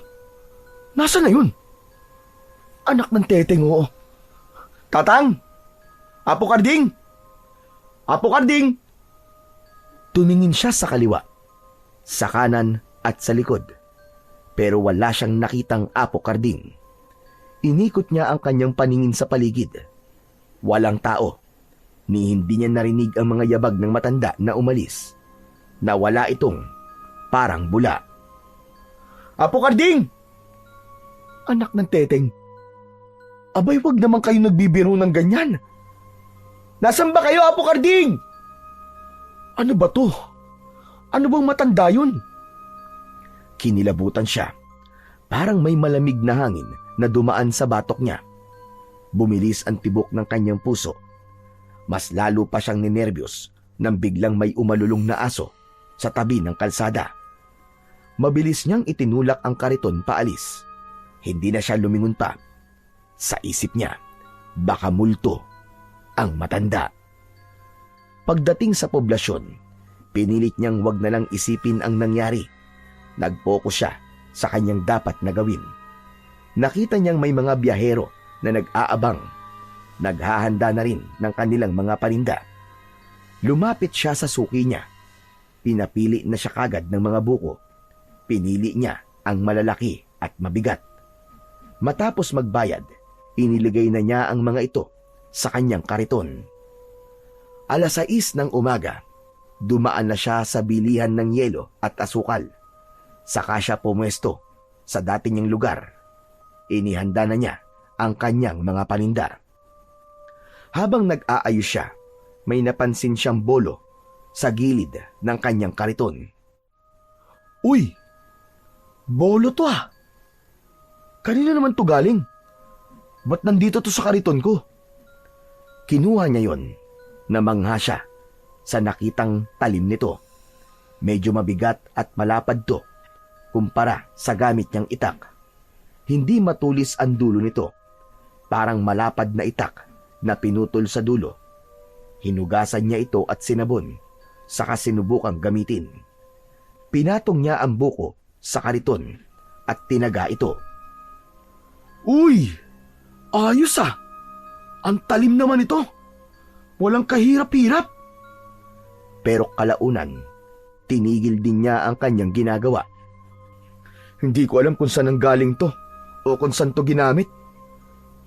nasa na yun? Anak ng teteng, oo. Tatang! Apo Karding! Apo Karding! Tumingin siya sa kaliwa, sa kanan at sa likod. Pero wala siyang nakitang Apo Karding. Inikot niya ang kanyang paningin sa paligid. Walang tao, ni hindi niya narinig ang mga yabag ng matanda na umalis. na wala itong parang bula. Apo Karding! Anak ng teteng. Abay, wag naman kayo nagbibiro ng ganyan. Nasaan ba kayo, Apo Karding? Ano ba to? Ano bang matanda yun? Kinilabutan siya. Parang may malamig na hangin na dumaan sa batok niya. Bumilis ang tibok ng kanyang puso. Mas lalo pa siyang ninerbiyos nang biglang may umalulong na aso sa tabi ng kalsada. Mabilis niyang itinulak ang kariton paalis. Hindi na siya lumingon pa. Sa isip niya, baka multo ang matanda. Pagdating sa poblasyon, pinilit niyang wag na lang isipin ang nangyari. Nag-focus siya sa kanyang dapat na gawin. Nakita niyang may mga biyahero na nag-aabang. Naghahanda na rin ng kanilang mga paninda. Lumapit siya sa suki niya. Pinapili na siya kagad ng mga buko. Pinili niya ang malalaki at mabigat. Matapos magbayad, iniligay na niya ang mga ito sa kanyang kariton. 6:00 ng umaga, dumaan na siya sa bilihan ng yelo at asukal. Saka siya pumuesto sa dati niyang lugar. Inihanda na niya ang kanyang mga paninda. Habang nag-aayos siya, may napansin siyang bolo sa gilid ng kanyang kariton. Uy! Bolo to ah! Kanina naman to galing? Ba't nandito to sa kariton ko? Kinuha niya yon. Namangha siya sa nakitang talim nito. Medyo mabigat at malapad to kumpara sa gamit niyang itak. Hindi matulis ang dulo nito. Parang malapad na itak na pinutol sa dulo. Hinugasan niya ito at sinabon, saka sinubukang gamitin. Pinatong niya ang buko sa kariton at tinaga ito. Uy! Ayos ah! Ang talim naman ito! Walang kahirap-hirap! Pero kalaunan, tinigil din niya ang kanyang ginagawa. Hindi ko alam kung saan ang galing to o kung saan to ginamit.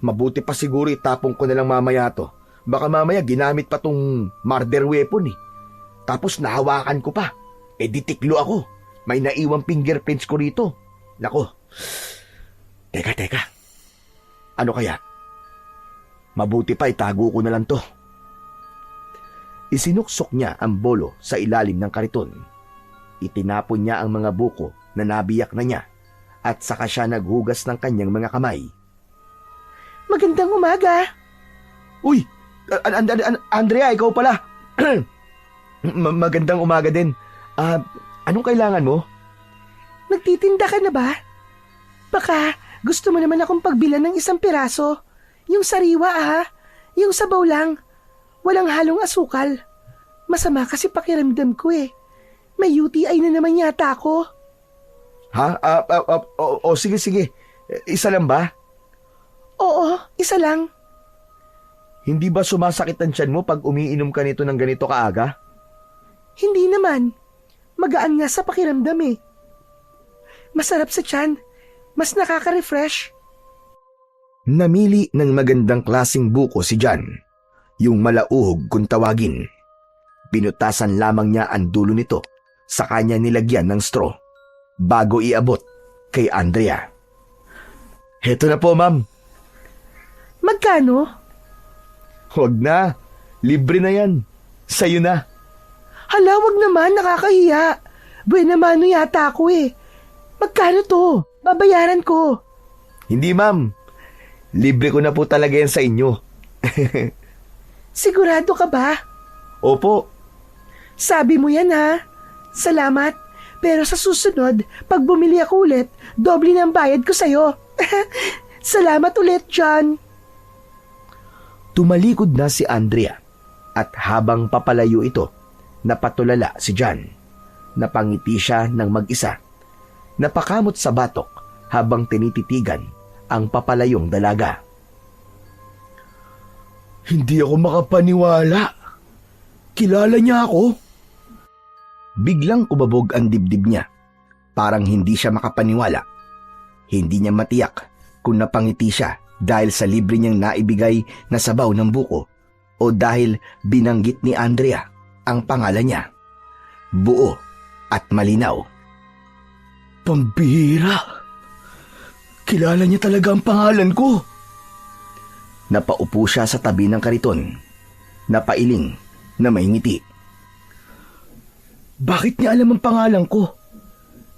Mabuti pa siguro itapong ko na lang mamaya to. Baka mamaya ginamit pa tong murder weapon eh. Tapos nahawakan ko pa. Eh ditiklo ako. May naiwang fingerprints ko rito. Nako. Teka. Ano kaya? Mabuti pa itago ko na lang to. Isinuksok niya ang bolo sa ilalim ng kariton. Itinapon niya ang mga buko na nabiyak na niya at saka siya naghugas ng kanyang mga kamay. Magandang umaga. Uy! Andrea, ikaw pala. Magandang umaga din. Anong kailangan mo? Nagtitinda ka na ba? Baka gusto mo naman akong pagbilan ng 1 piraso. Yung sariwa Yung sabaw lang. Walang halong asukal. Masama kasi pakiramdam ko eh. May UTI na naman yata ako. Ha? Sige. Isa lang ba? Oo, isa lang. Hindi ba sumasakit ang tiyan mo pag umiinom ka nito ng ganito kaaga? Hindi naman. Magaan nga sa pakiramdam eh. Masarap sa tiyan. Mas nakaka-refresh. Namili ng magandang klasing buko si John. Yung malauhog kung tawagin. Pinutasan lamang niya ang dulo nito sa kanya nilagyan ng straw bago iabot kay Andrea. Heto na po, ma'am. Magkano? Huwag na. Libre na yan. Sa'yo na. Hala, wag naman, nakakahiya. Buena mano yata ako eh. Magkano to? Babayaran ko. Hindi, ma'am. Libre ko na po talaga yan sa inyo. Sigurado ka ba? Opo. Sabi mo yan ha. Salamat. Pero sa susunod, pag bumili ako ulit, doble ng bayad ko sa'yo. Salamat ulit, John. Tumalikod na si Andrea at habang papalayo ito, napatulala si John. Napangiti siya ng mag-isa. Napakamot sa batok habang tinititigan ang papalayong dalaga. Hindi ako makapaniwala. Kilala niya ako. Biglang umabog ang dibdib niya. Parang hindi siya makapaniwala. Hindi niya matiyak kung napangiti siya dahil sa libre niyang naibigay na sabaw ng buko o dahil binanggit ni Andrea ang pangalan niya. buo at malinaw. Pambihira! Kilala niya talaga ang pangalan ko. Napaupo siya sa tabi ng kariton, napailing na may ngiti. Bakit niya alam ang pangalan ko?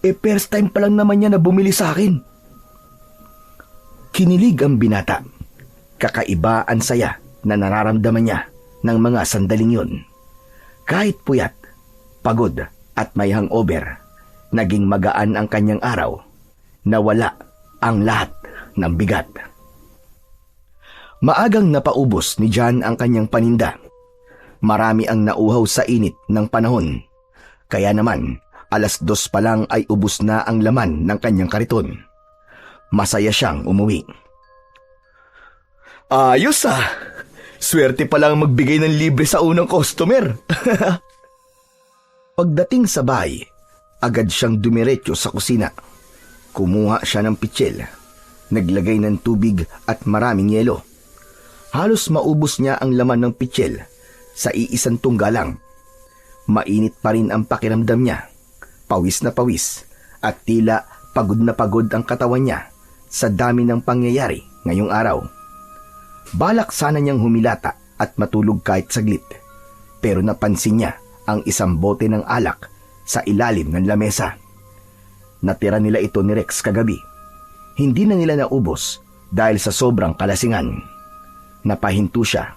First time pa lang naman niya na bumili sa akin. Kinilig ang binata. Kakaiba ang saya na nararamdaman niya ng mga sandaling yun. Kahit puyat, pagod at may hangover, naging magaan ang kanyang araw. Nawala ang lahat ng bigat. Maagang napaubos ni John ang kanyang paninda. Marami ang nauhaw sa init ng panahon. Kaya naman, 2:00 pa lang ay ubos na ang laman ng kanyang kariton. Masaya siyang umuwi. Ayos ah! Swerte pa lang magbigay ng libre sa unang customer. Pagdating sa bahay, agad siyang dumiretso sa kusina. Kumuha siya ng pitsil, naglagay ng tubig at maraming yelo. Halos maubos niya ang laman ng pitsil sa iisang tungga lang. Mainit pa rin ang pakiramdam niya. Pawis na pawis at tila pagod na pagod ang katawan niya sa dami ng pangyayari ngayong araw. Balak sana niyang humilata at matulog kahit saglit. Pero napansin niya ang isang bote ng alak sa ilalim ng lamesa. Natira nila ito ni Rex kagabi. Hindi na nila naubos dahil sa sobrang kalasingan. Napahinto siya.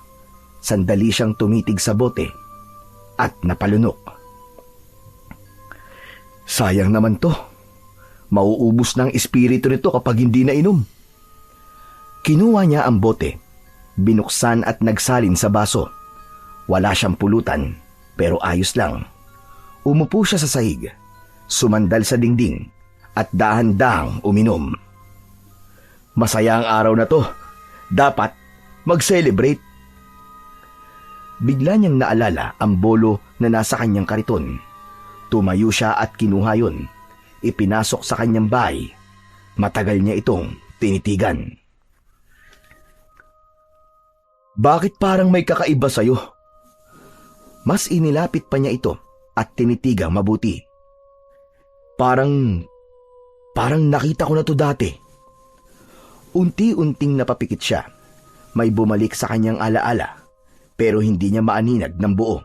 Sandali siyang tumitig sa bote at napalunok. Sayang naman to. Mauubos na ang espiritu nito kapag hindi nainom. Kinuha niya ang bote, binuksan at nagsalin sa baso. Wala siyang pulutan, pero ayos lang. Umupo siya sa sahig, sumandal sa dingding, at dahan-dahang uminom. Masaya ang araw na to. Dapat mag-celebrate. Bigla niyang naalala ang bolo na nasa kanyang kariton. Tumayo siya at kinuha yun. Ipinasok sa kanyang bahay. Matagal niya itong tinitigan. Bakit parang may kakaiba sa'yo? Mas inilapit pa niya ito at tinitigang mabuti. Parang nakita ko na to dati. Unti-unting napapikit siya. May bumalik sa kanyang alaala, pero hindi niya maaninag ng buo.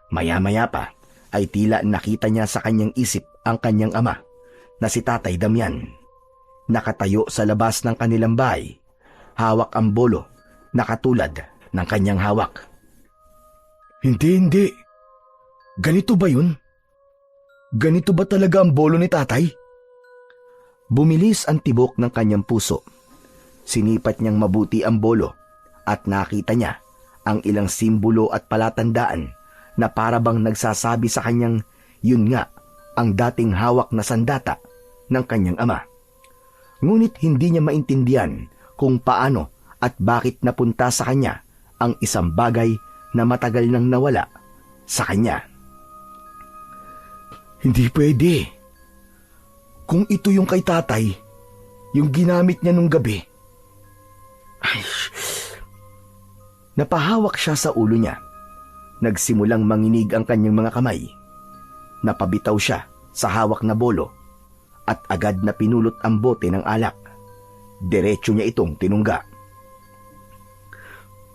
Maya-maya pa ay tila nakita niya sa kanyang isip ang kanyang ama na si Tatay Damian. Nakatayo sa labas ng kanilang bahay, hawak ang bolo na katulad ng kanyang hawak. Hindi. Ganito ba yun? Ganito ba talaga ang bolo ni tatay? Bumilis ang tibok ng kanyang puso. Sinipat niyang mabuti ang bolo at nakita niya ang ilang simbolo at palatandaan na parabang nagsasabi sa kanyang yun nga ang dating hawak na sandata ng kanyang ama. Ngunit hindi niya maintindihan kung paano at bakit napunta sa kanya ang isang bagay na matagal nang nawala sa kanya. Hindi pwede. Kung ito yung kay tatay, yung ginamit niya nung gabi. Ay. Napahawak siya sa ulo niya. Nagsimulang manginig ang kanyang mga kamay. Napabitaw siya sa hawak na bolo at agad na pinulot ang bote ng alak. Diretso niya itong tinungga.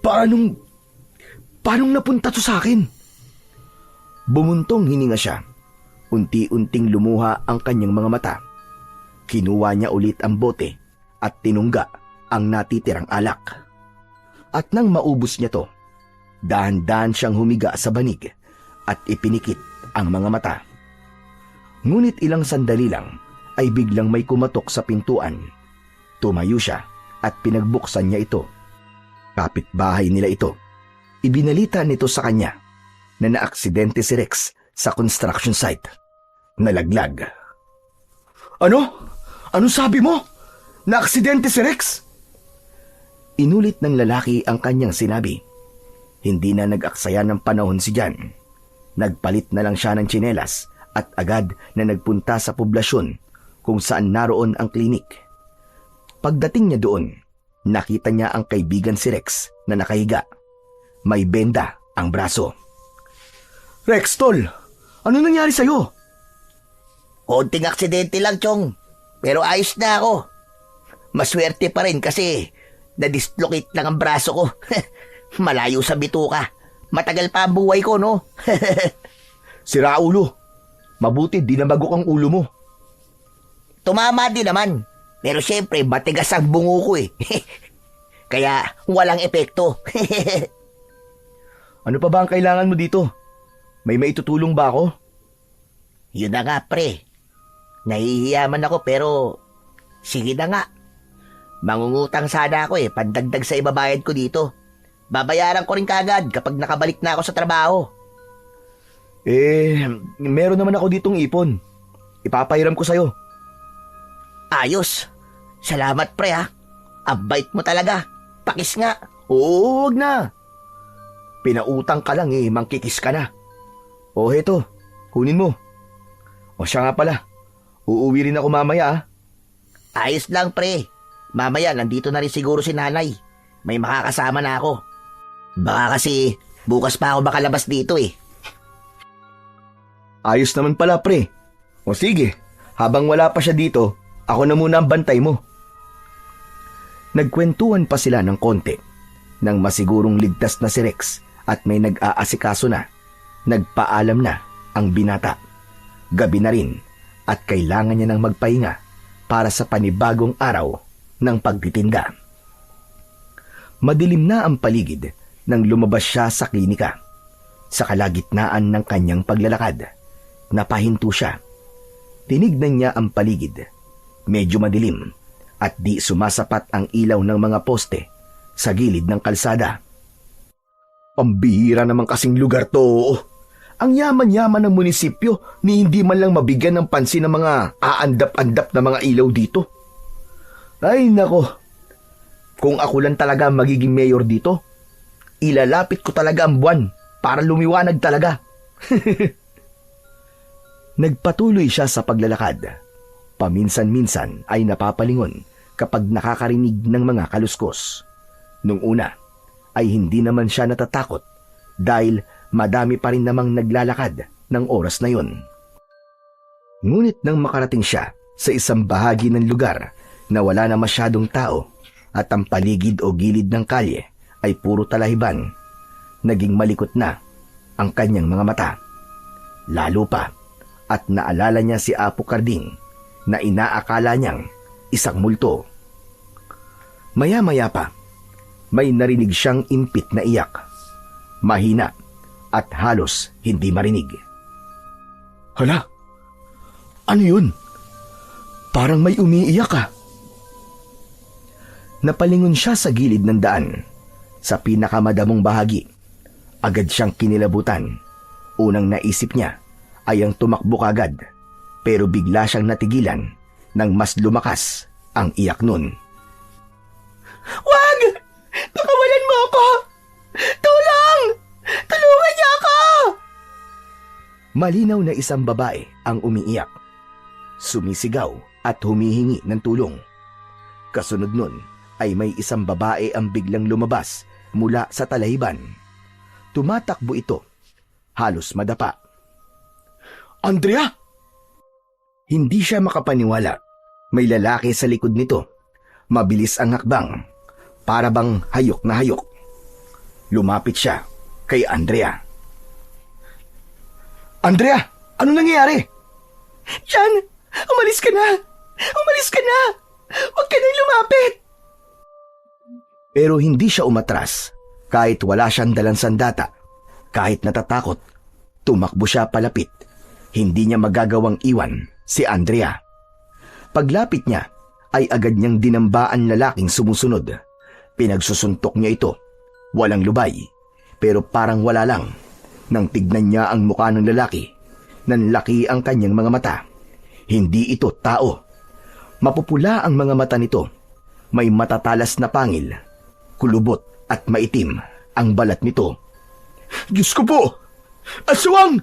Paanong napunta to sa akin? Bumuntong hininga siya. Unti-unting lumuha ang kanyang mga mata. Kinuha niya ulit ang bote at tinungga ang natitirang alak. At nang maubos niya to, dahan-dahan siyang humiga sa banig at ipinikit ang mga mata. Ngunit ilang sandali lang ay biglang may kumatok sa pintuan. Tumayo siya at pinagbuksan niya ito. Kapitbahay nila ito. Ibinalita nito sa kanya na naaksidente si Rex sa construction site. Nalaglag. Ano? Ano sabi mo? Naaksidente si Rex? Inulit ng lalaki ang kanyang sinabi. Hindi na nag-aksaya ng panahon si Jan. Nagpalit na lang siya ng tsinelas at agad na nagpunta sa poblasyon kung saan naroon ang klinik. Pagdating niya doon, nakita niya ang kaibigan si Rex na nakahiga. May benda ang braso. Rex, tol! Ano nangyari sa'yo? Konting aksidente lang, Chong. Pero ayos na ako. Maswerte pa rin kasi na-dislocate lang ang braso ko. Malayo sa bituka. Matagal pa ang buhay ko, no? Sira ulo. Mabuti di nabagok ang ulo mo. Tumama din naman. Pero syempre, matigas ang bungo ko eh. Kaya walang epekto. Ano pa ba ang kailangan mo dito? May maitutulong ba ako? Yun na nga, pre. Nahihiyaman ako pero sige na nga. Mangungutang sana ako eh, pandagdag sa ibabayad ko dito. Babayaran ko rin kagad kapag nakabalik na ako sa trabaho. Meron naman ako ditong ipon. Ipapahiram ko sa'yo. Ayos. Salamat, pre ha. Ang bait mo talaga. Pakis nga. Oo, wag na. Pinautang ka lang mangkikis ka na. O heto, kunin mo. O siya nga pala, uuwi rin ako mamaya. Ayos lang, pre. Mamaya, nandito na rin siguro si nanay. May makakasama na ako. Baka kasi bukas pa ako makalabas dito eh. Ayos naman pala, pre. O sige, habang wala pa siya dito, ako na muna ang bantay mo. Nagkwentuhan pa sila ng konti nang masigurong ligtas na si Rex at may nag-aasikaso na. Nagpaalam na ang binata. Gabi na rin at kailangan niya ng magpahinga para sa panibagong araw ng pagtitinda. Madilim na ang paligid nang lumabas siya sa klinika. Sa kalagitnaan ng kanyang paglalakad, napahinto siya. Tinignan niya ang paligid. Medyo madilim at di sumasapat ang ilaw ng mga poste sa gilid ng kalsada. Pambihira naman kasing lugar to. Ang yaman-yaman ng munisipyo ni hindi man lang mabigyan ng pansin ng mga aandap-andap na mga ilaw dito. Ay nako, kung ako lang talaga magiging mayor dito, ilalapit ko talaga ang buwan para lumiwanag talaga. Nagpatuloy siya sa paglalakad. Paminsan-minsan ay napapalingon kapag nakakarinig ng mga kaluskos. Nung una ay hindi naman siya natatakot dahil madami pa rin namang naglalakad ng oras na yun. Ngunit nang makarating siya sa isang bahagi ng lugar na wala na masyadong tao at ang paligid o gilid ng kalye ay puro talahiban, naging malikot na ang kanyang mga mata. Lalo pa at naalala niya si Apo Carding na inaakala niyang isang multo. Maya-maya pa, may narinig siyang impit na iyak. Mahina at halos hindi marinig. Hala, ano yun? Parang may umiiyak ah. Napalingon siya sa gilid ng daan. Sa pinakamadamong bahagi, agad siyang kinilabutan. Unang naisip niya ay ang tumakbo kagad, pero bigla siyang natigilan nang mas lumakas ang iyak nun. Wag! Pakawalan mo ako! Tulong! Tulungan niyo ako! Malinaw na isang babae ang umiiyak. Sumisigaw at humihingi ng tulong. Kasunod nun ay may isang babae ang biglang lumabas mula sa talahiban. Tumatakbo ito, halos madapa. Andrea! Hindi siya makapaniwala. May lalaki sa likod nito. Mabilis ang hakbang, para bang hayok na hayok. Lumapit siya kay Andrea. Andrea, ano nangyayari? Jan, umalis ka na! Umalis ka na! Huwag ka nang lumapit! Pero hindi siya umatras kahit wala siyang dalang sandata. Kahit natatakot, tumakbo siya palapit. Hindi niya magagawang iwan si Andrea. Paglapit niya ay agad niyang dinambaan lalaking sumusunod. Pinagsusuntok niya ito. Walang lubay, pero parang wala lang. Nang tignan niya ang mukha ng lalaki, nanlaki ang kanyang mga mata. Hindi ito tao. Mapupula ang mga mata nito. May matatalas na pangil. Kulubot at maitim ang balat nito. Diyos ko po! Aswang!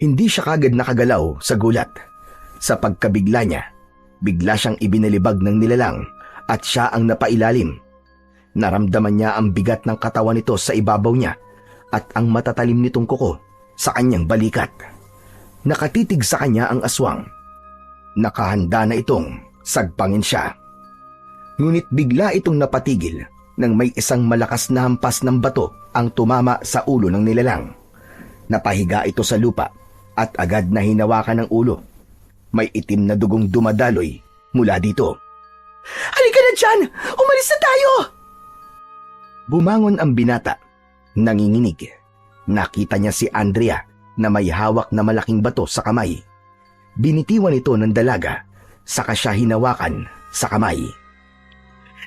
Hindi siya kagad nakagalaw sa gulat. Sa pagkabigla niya, bigla siyang ibinalibag ng nilalang at siya ang napailalim. Naramdaman niya ang bigat ng katawan nito sa ibabaw niya at ang matatalim nitong kuko sa kanyang balikat. Nakatitig sa kanya ang aswang. Nakahanda na itong sagpangin siya. Ngunit bigla itong napatigil nang may isang malakas na hampas ng bato ang tumama sa ulo ng nilalang. Napahiga ito sa lupa at agad na hinawakan ng ulo. May itim na dugong dumadaloy mula dito. Halika na dyan! Umalis na tayo! Bumangon ang binata. Nanginginig. Nakita niya si Andrea na may hawak na malaking bato sa kamay. Binitiwan ito ng dalaga, saka siya hinawakan sa kamay.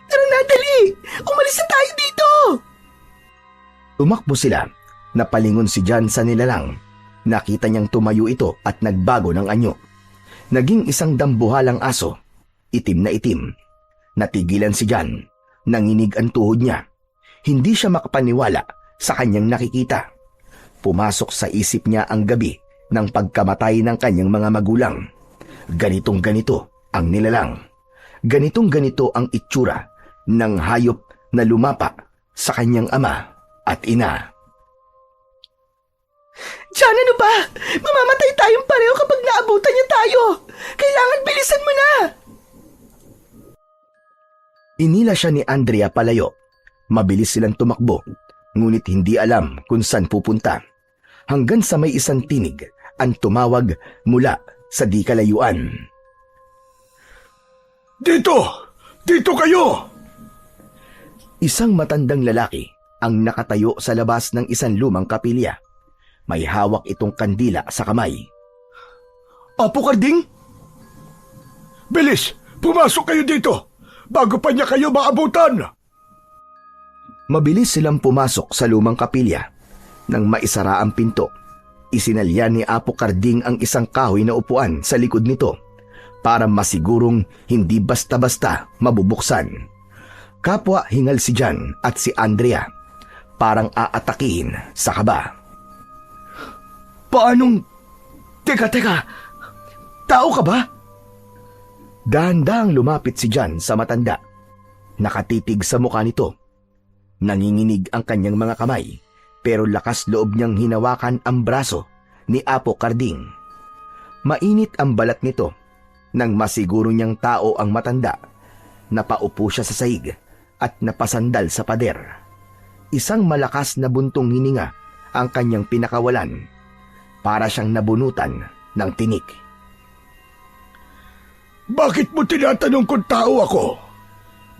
Tara na, dali! Umalis na tayo dito! Tumakbo sila. Napalingon si Jan sa nilalang. Nakita niyang tumayo ito at nagbago ng anyo. Naging isang dambuhalang aso. Itim na itim. Natigilan si Jan. Nanginig ang tuhod niya. Hindi siya makapaniwala sa kanyang nakikita. Pumasok sa isip niya ang gabi ng pagkamatay ng kanyang mga magulang. Ganitong ganito ang nilalang. Ganitong ganito ang itsura ng hayop na lumapa sa kanyang ama at ina. Jan, ano ba? Mamamatay tayong pareho kapag naabutan niya tayo. Kailangan bilisan mo na. Inila siya ni Andrea palayo. Mabilis silang tumakbo, ngunit hindi alam kung saan pupunta. Hanggang sa may isang tinig ang tumawag mula sa di kalayuan. Dito! Dito kayo! Isang matandang lalaki ang nakatayo sa labas ng isang lumang kapilya. May hawak itong kandila sa kamay. Apo Karding? Bilis! Pumasok kayo dito! Bago pa niya kayo maabutan! Mabilis silang pumasok sa lumang kapilya. Nang maisara ang pinto, isinalya ni Apo Karding ang isang kahoy na upuan sa likod nito para masigurong hindi basta-basta mabubuksan. Kapwa hingal si Jan at si Andrea, parang aatakihin sa kaba. Paanong... Teka! Tao ka ba? Dahan-dahang lumapit si Jan sa matanda. Nakatitig sa mukha nito. Nanginginig ang kanyang mga kamay, pero lakas loob niyang hinawakan ang braso ni Apo Karding. Mainit ang balat nito. Nang masiguro niyang tao ang matanda, napaupo siya sa sahig at napasandal sa pader. Isang malakas na buntong hininga ang kanyang pinakawalan. Para siyang nabunutan ng tinik. Bakit mo tinatanong kung tao ako?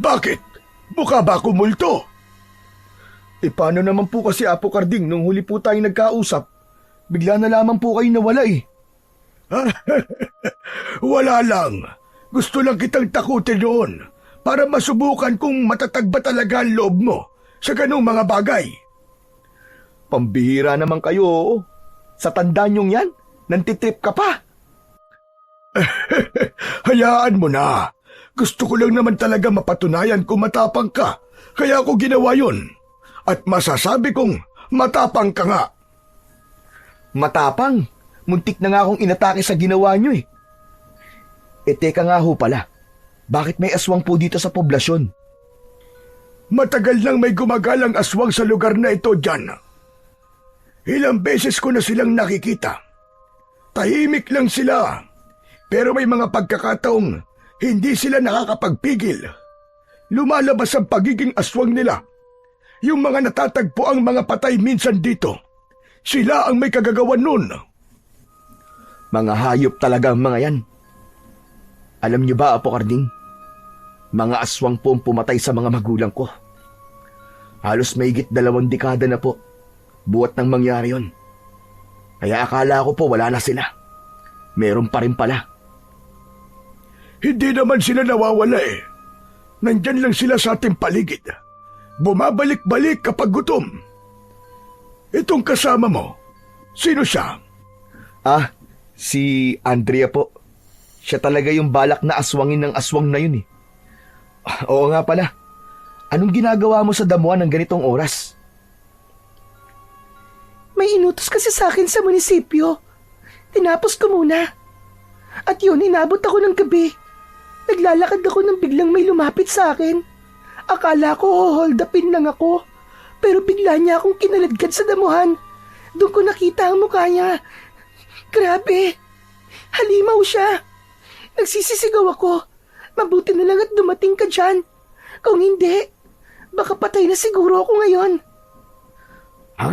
Bakit? Mukha ba ako multo? Paano naman po kasi Apo Karding nung huli po tayong nagkausap? Bigla na lamang po kayo nawala eh. Wala lang. Gusto lang kitang takutin noon para masubukan kung matatag ba talaga ang loob mo sa ganung mga bagay. Pambihira naman kayo. Sa tanda niyong yan, nantitrip ka pa. Hayaan mo na. Gusto ko lang naman talaga mapatunayan kung matapang ka. Kaya ako ginawa yun. At masasabi kong matapang ka nga. Matapang? Muntik na nga akong inatake sa ginawa niyo eh. Teka nga ho pala. Bakit may aswang po dito sa poblasyon? Matagal nang may gumagalang aswang sa lugar na ito dyan. Ilang beses ko na silang nakikita. Tahimik lang sila. Pero may mga pagkakataong hindi sila nakakapagpigil. Lumalabas ang pagiging aswang nila. Yung mga natatagpo ang mga patay minsan dito. Sila ang may kagagawan nun. Mga hayop talaga ang mga yan. Alam niyo ba, Apo Karding? Mga aswang po ang pumatay sa mga magulang ko. Halos mahigit 2 dekada na po. Buhat nang mangyari yon. Kaya akala ko po wala na sila. Meron pa rin pala. Hindi naman sila nawawala eh. Nandyan lang sila sa ating paligid. Bumabalik-balik kapag gutom. Itong kasama mo, sino siya? Si Andrea po. Siya talaga yung balak na aswangin ng aswang na yun eh. Oo nga pala. Anong ginagawa mo sa damuhan ng ganitong oras? May inutos kasi sa akin sa munisipyo. Tinapos ko muna. At yun, inabot ako ng gabi. Naglalakad ako nang biglang may lumapit sa akin. Akala ko hold upin lang ako. Pero bigla niya akong kinaladkad sa damuhan. Doon ko nakita ang mukha niya. Grabe! Halimaw siya. Nagsisisigaw ako. Mabuti na lang at dumating ka dyan. Kung hindi, baka patay na siguro ako ngayon. Ha?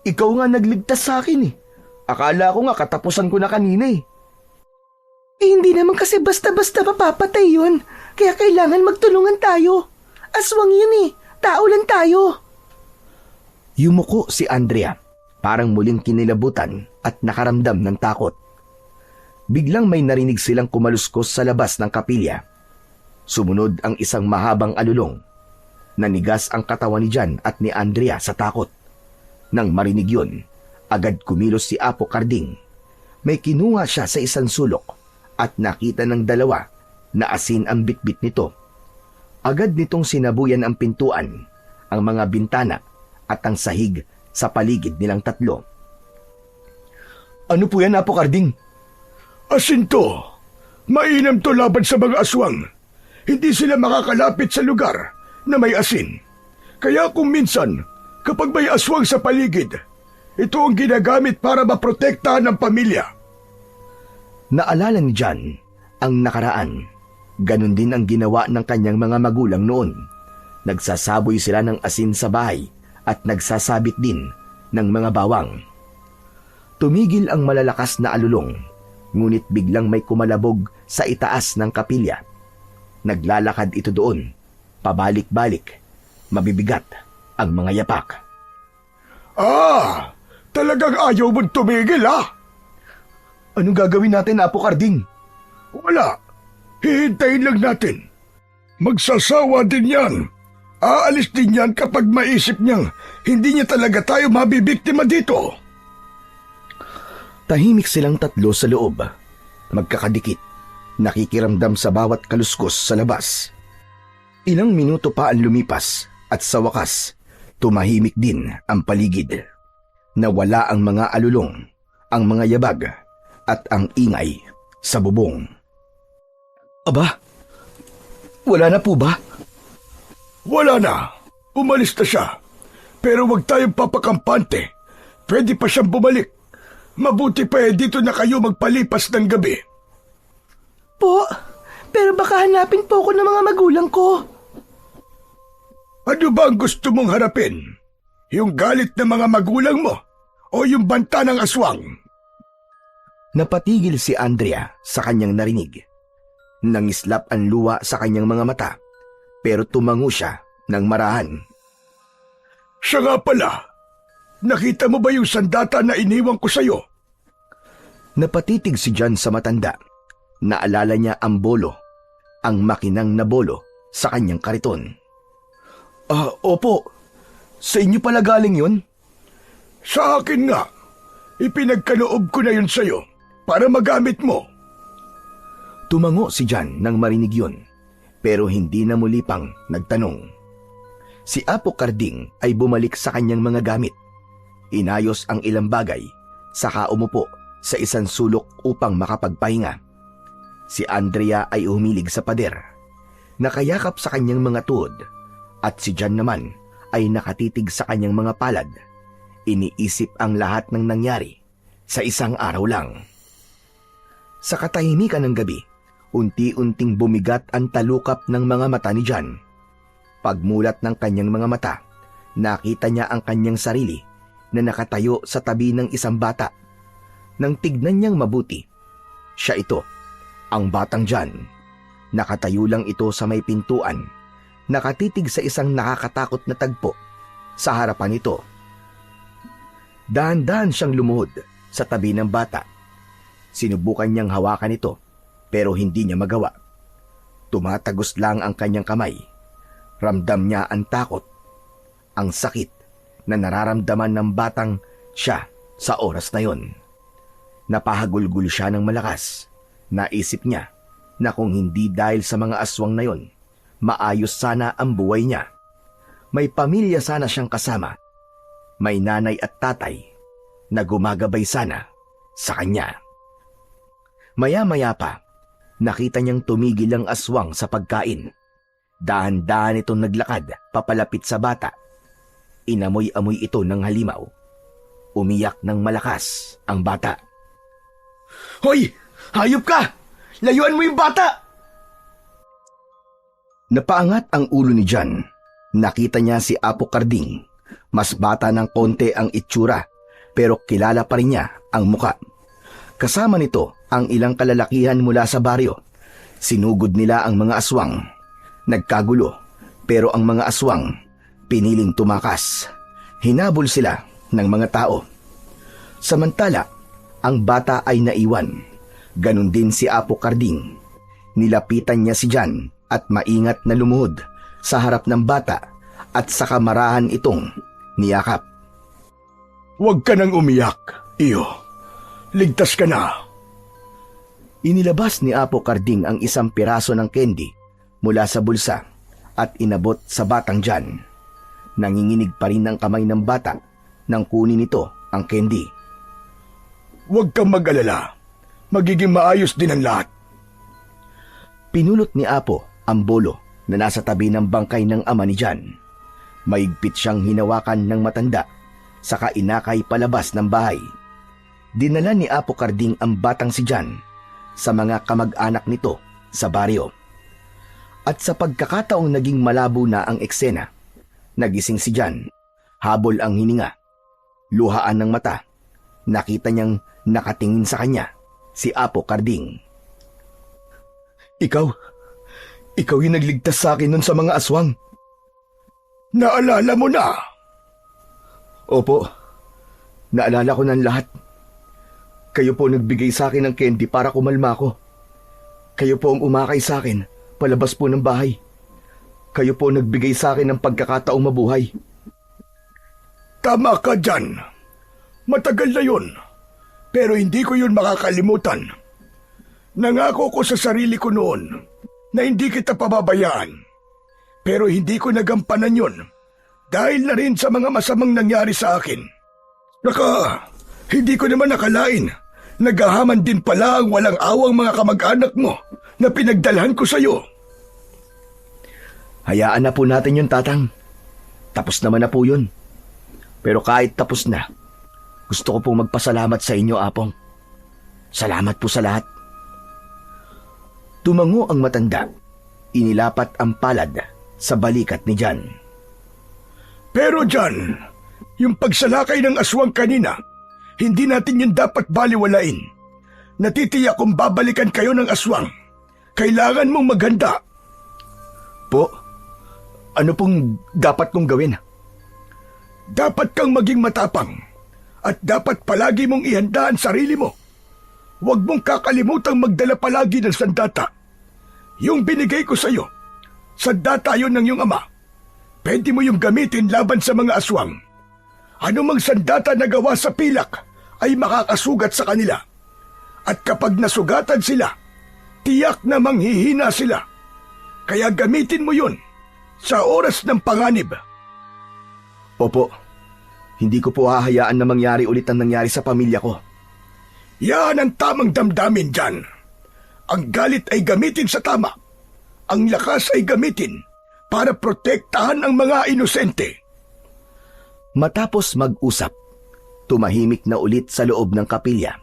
Ikaw nga nagligtas sa akin eh. Akala ko nga katapusan ko na kanina eh. Hindi naman kasi basta-basta mapapatay yun. Kaya kailangan magtulungan tayo. Aswang yun eh. Tao lang tayo. Yumuko si Andrea, parang muling kinilabutan at nakaramdam ng takot. Biglang may narinig silang kumaluskos sa labas ng kapilya. Sumunod ang isang mahabang alulong. Nanigas ang katawan ni Jan at ni Andrea sa takot. Nang marinig yun, agad kumilos si Apo Karding. May kinuha siya sa isang sulok at nakita ng dalawa na asin ang bitbit nito. Agad nitong sinabuyan ang pintuan, ang mga bintana at ang sahig sa paligid nilang tatlo. Ano po yan, Apo Karding? Asin to. Mainam to laban sa mga aswang. Hindi sila makakalapit sa lugar na may asin. Kaya kung minsan, kapag may aswang sa paligid, ito ang ginagamit para maprotektahan ng pamilya. Naalala ni Jan ang nakaraan. Ganon din ang ginawa ng kanyang mga magulang noon. Nagsasaboy sila ng asin sa bahay at nagsasabit din ng mga bawang. Tumigil ang malalakas na alulong, ngunit biglang may kumalabog sa itaas ng kapilya. Naglalakad ito doon, pabalik-balik, mabibigat ang mga yapak. Talagang ayaw mong tumigil, ha? Anong gagawin natin, Apo Karding? Wala. Hihintayin lang natin. Magsasawa din yan. Aalis din yan kapag maisip niyang hindi niya talaga tayo mabibiktima dito. Tahimik silang tatlo sa loob. Magkakadikit, nakikiramdam sa bawat kaluskos sa labas. Ilang minuto pa ang lumipas at sa wakas, tumahimik din ang paligid. Nawala ang mga alulong, ang mga yabag, at ang ingay sa bubong. Aba, wala na po ba? Wala na. Umalis na siya. Pero wag tayong papakampante. Pwede pa siyang bumalik. Mabuti pa dito na kayo magpalipas ng gabi. Po, pero baka hanapin po ako ng mga magulang ko. Ano ba ang gusto mong harapin? Yung galit ng mga magulang mo? O yung banta ng aswang? Napatigil si Andrea sa kanyang narinig. Nangislap ang luha sa kanyang mga mata, pero tumango siya ng marahan. Siya nga pala. Nakita mo ba yung sandata na iniwan ko sa'yo? Napatitig si Jan sa matanda. Naalala niya ang bolo, ang makinang na bolo sa kanyang kariton. Opo. Sa inyo pala galing yun? Sa akin nga. Ipinagkaloob ko na yun sa'yo para magamit mo. Tumango si Jan nang marinig yun, pero hindi na muli pang nagtanong. Si Apo Karding ay bumalik sa kanyang mga gamit. Inayos ang ilang bagay, saka umupo sa isang sulok upang makapagpahinga. Si Andrea ay humilig sa pader, nakayakap sa kanyang mga tuhod, at si Jan naman ay nakatitig sa kanyang mga palad. Iniisip ang lahat ng nangyari sa isang araw lang. Sa katahimikan ng gabi, unti-unting bumigat ang talukap ng mga mata ni Jan. Pagmulat ng kanyang mga mata, nakita niya ang kanyang sarili na nakatayo sa tabi ng isang bata. Nang tignan niyang mabuti, siya ito, ang batang Jan. Nakatayo lang ito sa may pintuan, nakatitig sa isang nakakatakot na tagpo sa harapan nito. Dahan-dahan siyang lumuhod sa tabi ng bata. Sinubukan niyang hawakan ito, pero hindi niya magawa. Tumatagos lang ang kanyang kamay. Ramdam niya ang takot, ang sakit na nararamdaman ng batang siya sa oras na yon. Napahagulgul siya ng malakas. Naisip niya na kung hindi dahil sa mga aswang na yon, maayos sana ang buhay niya. May pamilya sana siyang kasama. May nanay at tatay na gumagabay sana sa kanya. Maya-maya pa, nakita niyang tumigil ang aswang sa pagkain. Dahan-dahan itong naglakad papalapit sa bata. Inamoy-amoy ito ng halimaw. Umiyak ng malakas ang bata. Hoy! Hayop ka! Layuan mo yung bata! Napaangat ang ulo ni John. Nakita niya si Apo Karding. Mas bata ng konti ang itsura, pero kilala pa rin niya ang muka. Kasama nito ang ilang kalalakihan mula sa baryo. Sinugod nila ang mga aswang. Nagkagulo, pero ang mga aswang piniling tumakas. Hinabol sila ng mga tao. Samantala, ang bata ay naiwan. Ganon din si Apo Karding. Nilapitan niya si John at maingat na lumuhod sa harap ng bata at sa kamarahan itong niyakap. Huwag ka nang umiyak, iyo. Ligtas ka na. Inilabas ni Apo Karding ang isang piraso ng candy mula sa bulsa at inabot sa batang John. Nanginginig pa rin ang kamay ng bata nang kunin nito ang candy. Huwag kang mag-alala. Magiging maayos din ang lahat. Pinulot ni Apo ang bolo na nasa tabi ng bangkay ng ama ni John. Maigpit siyang hinawakan ng matanda, saka inakay palabas ng bahay. Dinala ni Apo Karding ang batang si John sa mga kamag-anak nito sa baryo. At sa pagkakataong naging malabo na ang eksena, nagising si John, habol ang hininga, luhaan ng mata. Nakita niyang nakatingin sa kanya si Apo Karding. Ikaw yung nagligtas sa akin nun sa mga aswang. Naalala mo na? Opo, naalala ko ng lahat. Kayo po nagbigay sa akin ng candy para kumalma ko. Kayo po ang umakay sa akin palabas po ng bahay. Kayo po nagbigay sa akin ng pagkakataong mabuhay. Tama ka dyan. Matagal na yun. Pero hindi ko yun makakalimutan. Nangako ko sa sarili ko noon na hindi kita pababayaan. Pero hindi ko nagampanan yun dahil na rin sa mga masamang nangyari sa akin. Hindi ko naman nakalain. Naghahaman din pala ang walang awang mga kamag-anak mo na pinagdalhan ko sa'yo. Hayaan na po natin yun, Tatang. Tapos naman na po yun. Pero kahit tapos na, gusto ko pong magpasalamat sa inyo, Apong. Salamat po sa lahat. Tumango ang matanda. Inilapat ang palad sa balikat ni John. Pero John, yung pagsalakay ng aswang kanina, hindi natin yun dapat baliwalain. Natitiyak kung babalikan kayo ng aswang. Kailangan mong maghanda. Po, ano pong dapat kong gawin? Dapat kang maging matapang at dapat palagi mong ihanda ang sarili mo. Huwag mong kakalimutang magdala palagi ng sandata. Yung binigay ko sa'yo, sandata yun ng iyong ama. Pwede mo yung gamitin laban sa mga aswang. Ano mang sandata na gawa sa pilak ay makakasugat sa kanila. At kapag nasugatan sila, tiyak na manghihina sila. Kaya gamitin mo yun sa oras ng panganib. Opo, hindi ko po hahayaan na mangyari ulit ang nangyari sa pamilya ko. Yan ang tamang damdamin dyan. Ang galit ay gamitin sa tama. Ang lakas ay gamitin para protektahan ang mga inosente. Matapos mag-usap, tumahimik na ulit sa loob ng kapilya.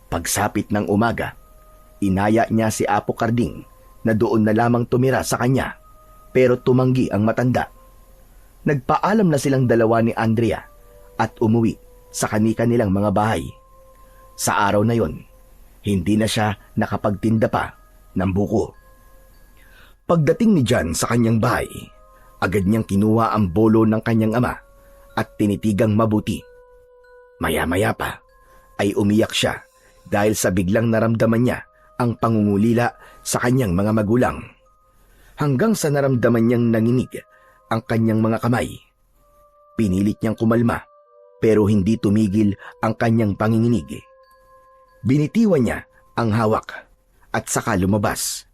Pagsapit ng umaga, inaya niya si Apo Karding na doon na lamang tumira sa kanya, pero tumanggi ang matanda. Nagpaalam na silang dalawa ni Andrea at umuwi sa kani-kanilang mga bahay. Sa araw na yon, hindi na siya nakapagtinda pa ng buko. Pagdating ni John sa kanyang bahay, agad niyang kinuha ang bolo ng kanyang ama at tinitigang mabuti. Maya-maya pa ay umiyak siya dahil sa biglang naramdaman niya ang pangungulila sa kanyang mga magulang. Hanggang sa naramdaman niyang nanginig ang kanyang mga kamay. Pinilit niyang kumalma pero hindi tumigil ang kanyang panginginig. Binitiwan niya ang hawak at saka lumabas.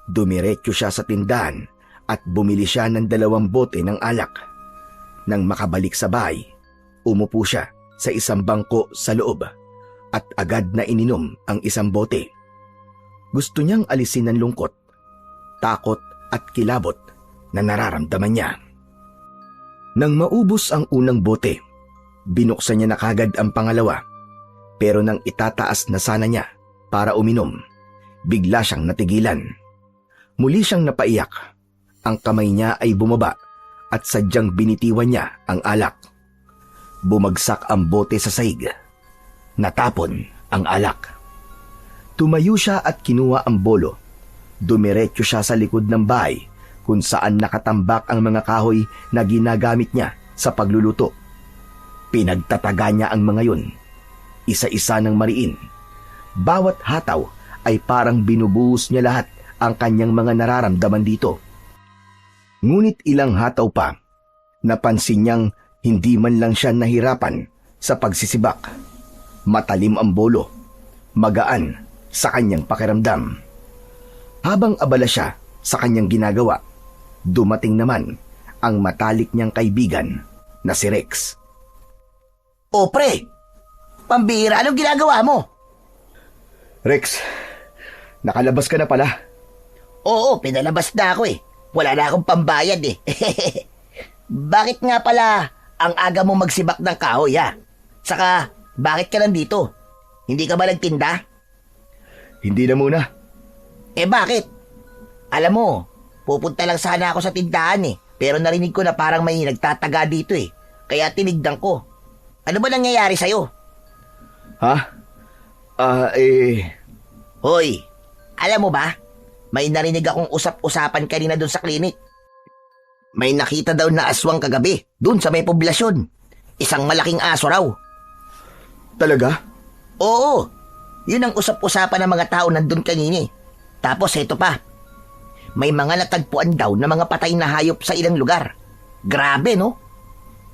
Dumiretso siya sa tindahan at bumili siya ng 2 bote ng alak. Nang makabalik sa bahay, umupo siya sa isang bangko sa loob at agad na ininom ang 1 bote. Gusto niyang alisin ang lungkot, takot at kilabot na nararamdaman niya. Nang maubos ang unang bote, binuksan niya na kagad ang pangalawa. Pero nang itataas na sana niya para uminom, bigla siyang natigilan. Muli siyang napaiyak. Ang kamay niya ay bumaba at sadyang binitiwan niya ang alak. Bumagsak ang bote sa sahig. Natapon ang alak. Tumayo siya at kinuha ang bolo. Dumiretso siya sa likod ng bahay kung saan nakatambak ang mga kahoy na ginagamit niya sa pagluluto. Pinagtataga niya ang mga yun. Isa-isa ng mariin. Bawat hataw ay parang binubuhos niya lahat ang kanyang mga nararamdaman dito. Ngunit ilang hataw pa, napansin niyang hindi man lang siya nahirapan sa pagsisibak. Matalim ang bolo, magaan sa kanyang pakiramdam. Habang abala siya sa kanyang ginagawa, dumating naman ang matalik niyang kaibigan na si Rex. O pre, pambihira, anong ginagawa mo? Rex, nakalabas ka na pala. Oo, pinalabas na ako eh. Wala na akong pambayad eh. Bakit nga pala ang aga mo magsibak ng kahoy ha? Saka, bakit ka nandito? Hindi ka ba nagtinda? Hindi na muna. Eh bakit? Alam mo, pupunta lang sana ako sa tindahan eh. Pero narinig ko na parang may nagtataga dito eh. Kaya tinignan ko. Ano ba nangyayari sa'yo? Ha? Hoy, alam mo ba? May narinig akong usap-usapan kanina doon sa klinik. May nakita daw na aswang kagabi doon sa may poblasyon. Isang malaking aso raw. Talaga? Oo, yun ang usap-usapan ng mga tao nandun kanina eh. Tapos eto pa, may mga natagpuan daw na mga patay na hayop sa ilang lugar. Grabe no?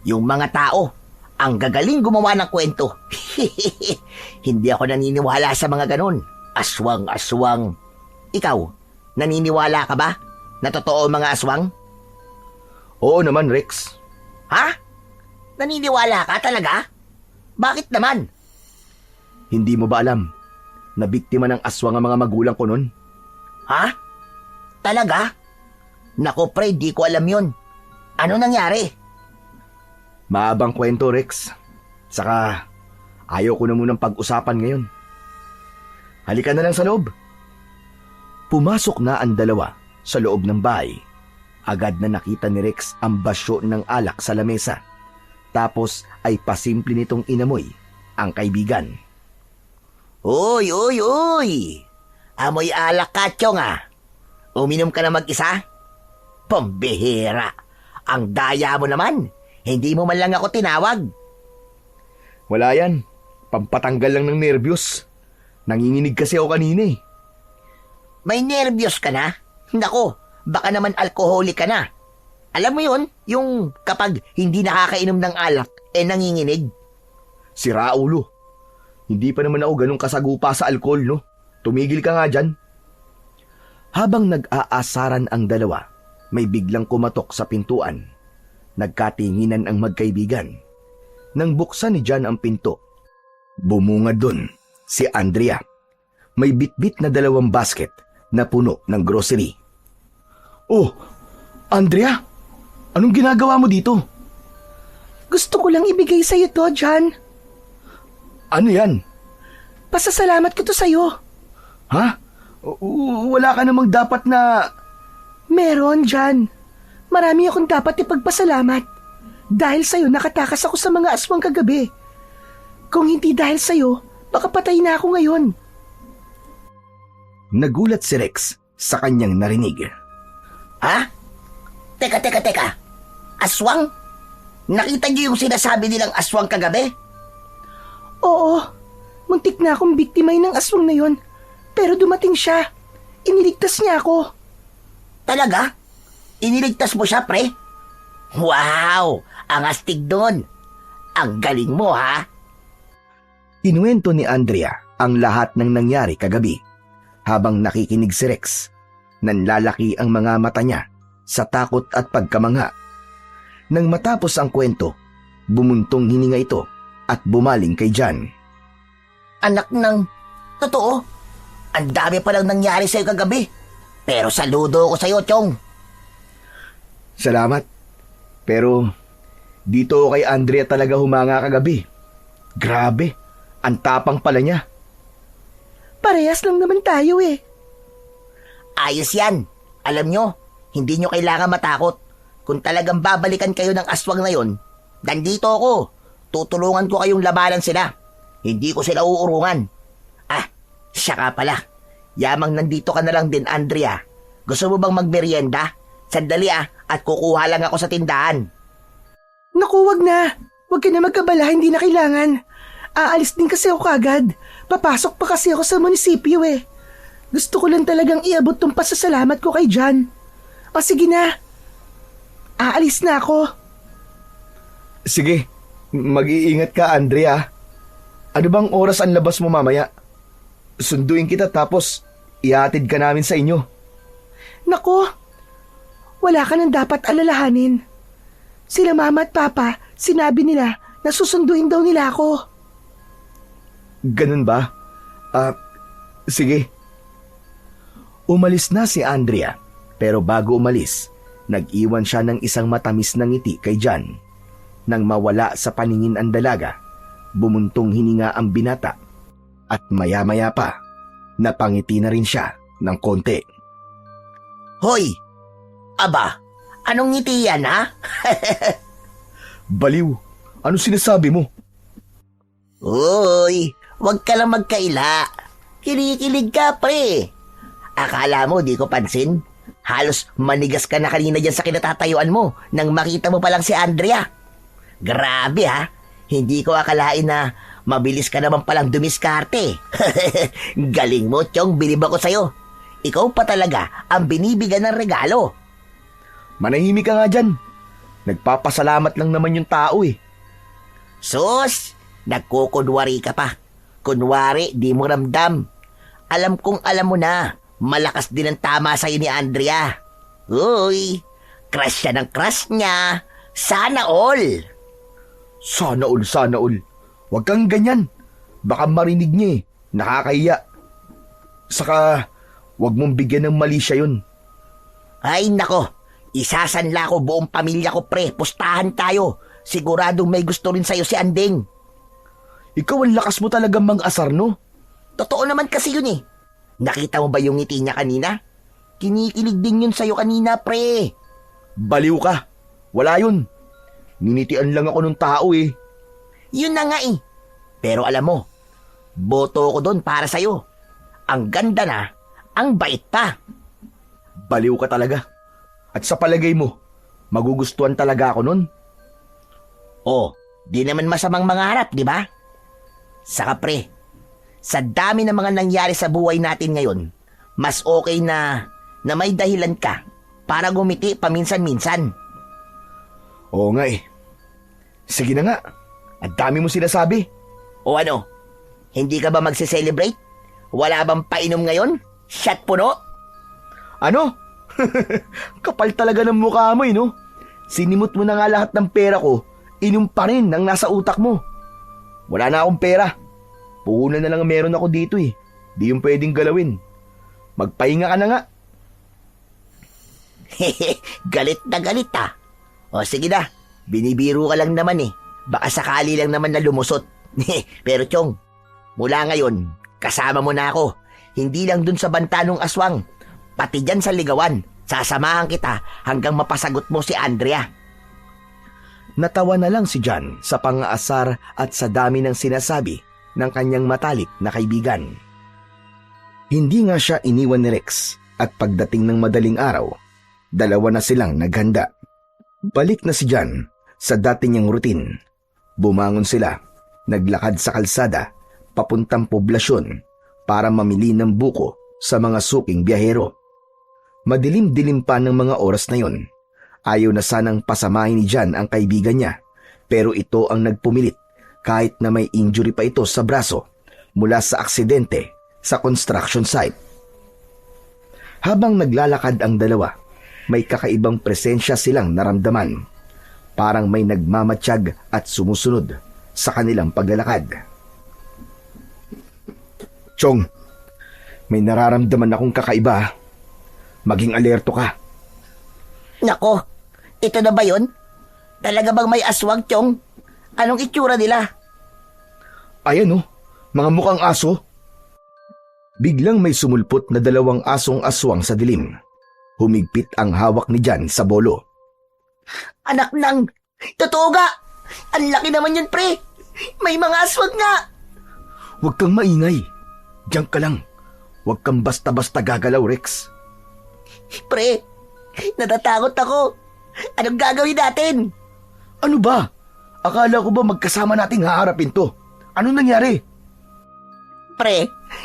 Yung mga tao, ang gagaling gumawa ng kwento. Hindi ako naniniwala sa mga ganun. Aswang. Ikaw, naniniwala ka ba na totoo ang mga aswang? Oo naman, Rex. Ha? Naniniwala ka talaga? Bakit naman? Hindi mo ba alam na biktima ng aswang ang mga magulang ko nun? Ha? Talaga? Nako pre, di ko alam yun. Ano nangyari? Maabang kwento, Rex. Saka, ayaw ko na munang pag-usapan ngayon. Halika na lang sa loob. Pumasok na ang dalawa sa loob ng bahay. Agad na nakita ni Rex ang basyo ng alak sa lamesa. Tapos ay pasimple nitong inamoy ang kaibigan. Uy! Amoy alak ka, Chong ah. Uminom ka na mag-isa? Pambihira. Ang daya mo naman. Hindi mo man lang ako tinawag. Wala yan. Pampatanggal lang ng nervyos. Nanginginig kasi ako kanina eh. May nervyos ka na? Nako, baka naman alkoholik ka na. Alam mo yun, yung kapag hindi nakakainom ng alak, nanginginig. Sira ulo. Hindi pa naman ako ganun kasagupa sa alkohol, no? Tumigil ka nga dyan. Habang nag-aasaran ang dalawa, may biglang kumatok sa pintuan. Nagkatinginan ang magkaibigan. Nang buksan ni John ang pinto, bumungad dun si Andrea. May bitbit na 2 basket na puno ng grocery. Oh, Andrea, anong ginagawa mo dito? Gusto ko lang ibigay sa'yo to, John. Ano yan? Pasasalamat ko to sa'yo. Ha? Wala ka namang dapat na... Meron, John. Marami akong dapat ipagpasalamat. Dahil sa'yo nakatakas ako sa mga aswang kagabi. Kung hindi dahil sa'yo, baka patay na ako ngayon. Nagulat si Rex sa kanyang narinig. Ha? Teka. Aswang? Nakita niyo yung sinasabi nilang aswang kagabi? Oo, muntik na akong biktimay ng aswang na yon. Pero dumating siya. Iniligtas niya ako. Talaga? Iniligtas mo siya, pre? Wow! Ang astig doon. Ang galing mo, ha? Inuwento ni Andrea ang lahat ng nangyari kagabi. Habang nakikinig si Rex, nanlalaki ang mga mata niya sa takot at pagkamangha. Nang matapos ang kwento, bumuntong hininga ito at bumaling kay John. Anak ng... Totoo? Ang dami palang nangyari sa'yo kagabi. Pero saludo ko sa'yo, Chong. Salamat. Pero Dito kay Andrea talaga humanga kagabi. Grabe, ang tapang pala niya. Parehas lang naman tayo eh. Ayos yan. Alam nyo, hindi nyo kailangan matakot. Kung talagang babalikan kayo ng aswang na yon, nandito ako. Tutulungan ko kayong labanan sila. Hindi ko sila uurungan. Ah, siya ka pala. Yamang nandito ka na lang din, Andrea. Gusto mo bang magmerienda? Sandali at kukuha lang ako sa tindahan. Naku, wag na. Wag ka na magkabala, hindi na kailangan. Aalis din kasi ako kagad. Papasok pa kasi ako sa munisipyo eh. Gusto ko lang talagang iabot tong pasasalamat ko kay John. O sige na. Aalis na ako. Sige, mag-iingat ka, Andrea. Ano bang oras ang labas mo mamaya? Sunduin kita tapos ihatid ka namin sa inyo. Naku, wala ka nang dapat alalahanin. Sila mama at papa, sinabi nila na susunduin daw nila ako. Ganun ba? Sige. Umalis na si Andrea, pero bago umalis, nag-iwan siya ng isang matamis na ngiti kay John. Nang mawala sa paningin ang dalaga, bumuntong hininga ang binata at maya-maya pa, napangiti na rin siya ng konti. Hoy! Aba, anong ngiti yan, ha? Baliw, ano sinasabi mo? Uy, wag ka lang magkaila. Kinikilig ka, pre. Akala mo di ko pansin? Halos manigas ka na kanina dyan sa kinatatayuan mo nang makita mo palang si Andrea. Grabe ha, hindi ko akalain na mabilis ka naman palang dumiskarte. Galing mo, Chong, bilib ako sa'yo. Ikaw pa talaga ang binibigyan ng regalo. Manahimik ka nga dyan. Nagpapasalamat lang naman yung tao eh. Sus, nagkukunwari ka pa. Kunwari, di mo ramdam. Alam kong alam mo na, malakas din ang tama sa'yo ni Andrea. Uy, crush siya ng crush niya. Sana all. Sana all, sana all. Huwag kang ganyan. Baka marinig niya eh. Nakakahiya. Saka, huwag mong bigyan ng mali siya yun. Ay nako, isasanla ko buong pamilya ko, pre. Pustahan tayo. Siguradong may gusto rin sa'yo si Anding. Ikaw ang lakas mo talagang mang-asar, no? Totoo naman kasi yun eh. Nakita mo ba yung ngiti niya kanina? Kinikilig din yun sa'yo kanina, pre. Baliw ka. Wala yun. Ninitian lang ako ng tao eh. Yun na nga eh. Pero alam mo, boto ko doon para sa'yo. Ang ganda na, ang bait pa. Baliw ka talaga. At sa palagay mo, magugustuhan talaga ako nun? Oh, di naman masamang mangarap, di ba? Saka pre, sa dami ng mga nangyari sa buhay natin ngayon, mas okay na may dahilan ka para gumiti paminsan-minsan. Oo nga eh. Sige na nga. Ang dami mo sinasabi. O ano, hindi ka ba magse-celebrate? Wala bang painom ngayon? Shot puno? Ano? Kapal talaga ng mukha mo eh, no? Sinimot mo na nga lahat ng pera ko, inom pa rin ang nasa utak mo. Wala na akong pera. Puhunan na lang meron ako dito eh. Di yung pwedeng galawin. Magpahinga ka na nga. Galit na galit ah. O sige na, binibiro ka lang naman eh. Baka sakali lang naman na lumusot. Pero Chong, mula ngayon, kasama mo na ako. Hindi lang dun sa banta ng aswang. Pati dyan sa ligawan. Sasamahan kita hanggang mapasagot mo si Andrea. Natawa na lang si John sa pang-aasar at sa dami ng sinasabi ng kanyang matalik na kaibigan. Hindi nga siya iniwan ni Rex at pagdating ng madaling araw, dalawa na silang naghanda. Balik na si John sa dati niyang routine. Bumangon sila, naglakad sa kalsada, papuntang poblasyon para mamili ng buko sa mga suking biyahero. Madilim-dilim pa ng mga oras na yon. Ayaw na sanang pasamahin ni John ang kaibigan niya, pero ito ang nagpumilit kahit na may injury pa ito sa braso mula sa aksidente sa construction site. Habang naglalakad ang dalawa, may kakaibang presensya silang naramdaman. Parang may nagmamatsyag at sumusunod sa kanilang paglalakad. Chong, may nararamdaman akong kakaiba. Maging alerto ka. Nako, ito na ba yun? Talaga bang may aswang, Chong? Anong itsura nila? Ayan oh, mga mukhang aso. Biglang may sumulpot na 2 asong aswang sa dilim. Humigpit ang hawak ni Jan sa bolo. Anak ng... Totoo ga! Ang laki naman yun, pre! May mga aswang nga! Huwag kang maingay. Diyan ka lang. Huwag kang basta-basta gagalaw, Rex. Pre, natatakot ako. Anong gagawin natin? Ano ba? Akala ko ba magkasama nating haharapin to? Ano nangyari? Pre,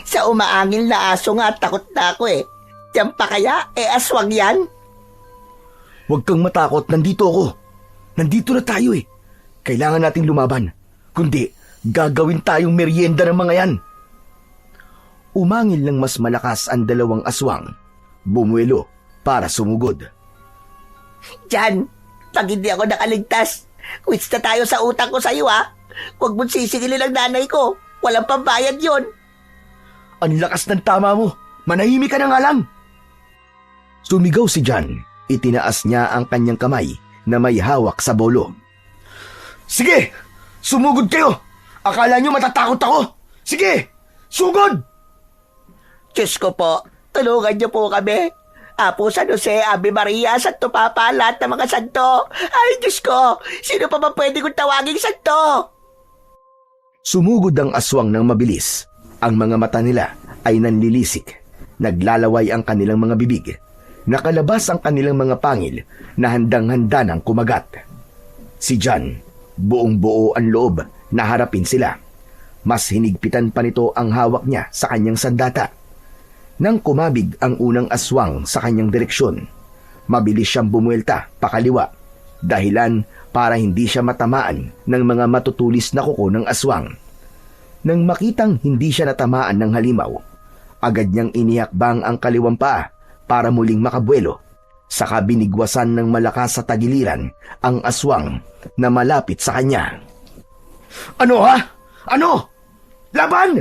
sa umaangil na aso nga takot na ako eh. Diyan pa kaya? Aswang yan? Huwag kang matakot, nandito ako. Nandito na tayo eh. Kailangan nating lumaban. Kundi, gagawin tayong merienda ng mga yan. Umangil ng mas malakas ang 2 aswang. Bumuelo para sumugod. Jan, pag hindi ako nakaligtas, quits na tayo sa utang ko sa'yo ha. Huwag mong sisigilin ang nanay ko. Walang pambayad yon. Ang lakas ng tama mo. Manahimik ka na nga lang. Sumigaw si Jan. Itinaas niya ang kanyang kamay na may hawak sa bolo. Sige! Sumugod kayo! Akala niyo matatakot ako? Sige! Sugod! Diyos ko po, tulungan niyo po kami. Apo San Jose, Ave Maria, Santo Papa, lahat ng mga santo. Ay, Diyos ko, sino pa ba pwede kong tawaging santo? Sumugod ang aswang ng mabilis. Ang mga mata nila ay nanlilisik. Naglalaway ang kanilang mga bibig. Nakalabas ang kanilang mga pangil na handang-handa ng kumagat. Si Jan, buong-buo ang loob na harapin sila. Mas hinigpitan pa nito ang hawak niya sa kanyang sandata. Nang kumabig ang unang aswang sa kanyang direksyon, mabilis siyang bumuelta pakaliwa, dahilan para hindi siya matamaan ng mga matutulis na kuko ng aswang. Nang makitang hindi siya natamaan ng halimaw, agad niyang inihakbang ang kaliwang paa para muling makabuelo. Saka binigwasan ng malakas sa tagiliran ang aswang na malapit sa kanya. Ano ha? Ano? Laban!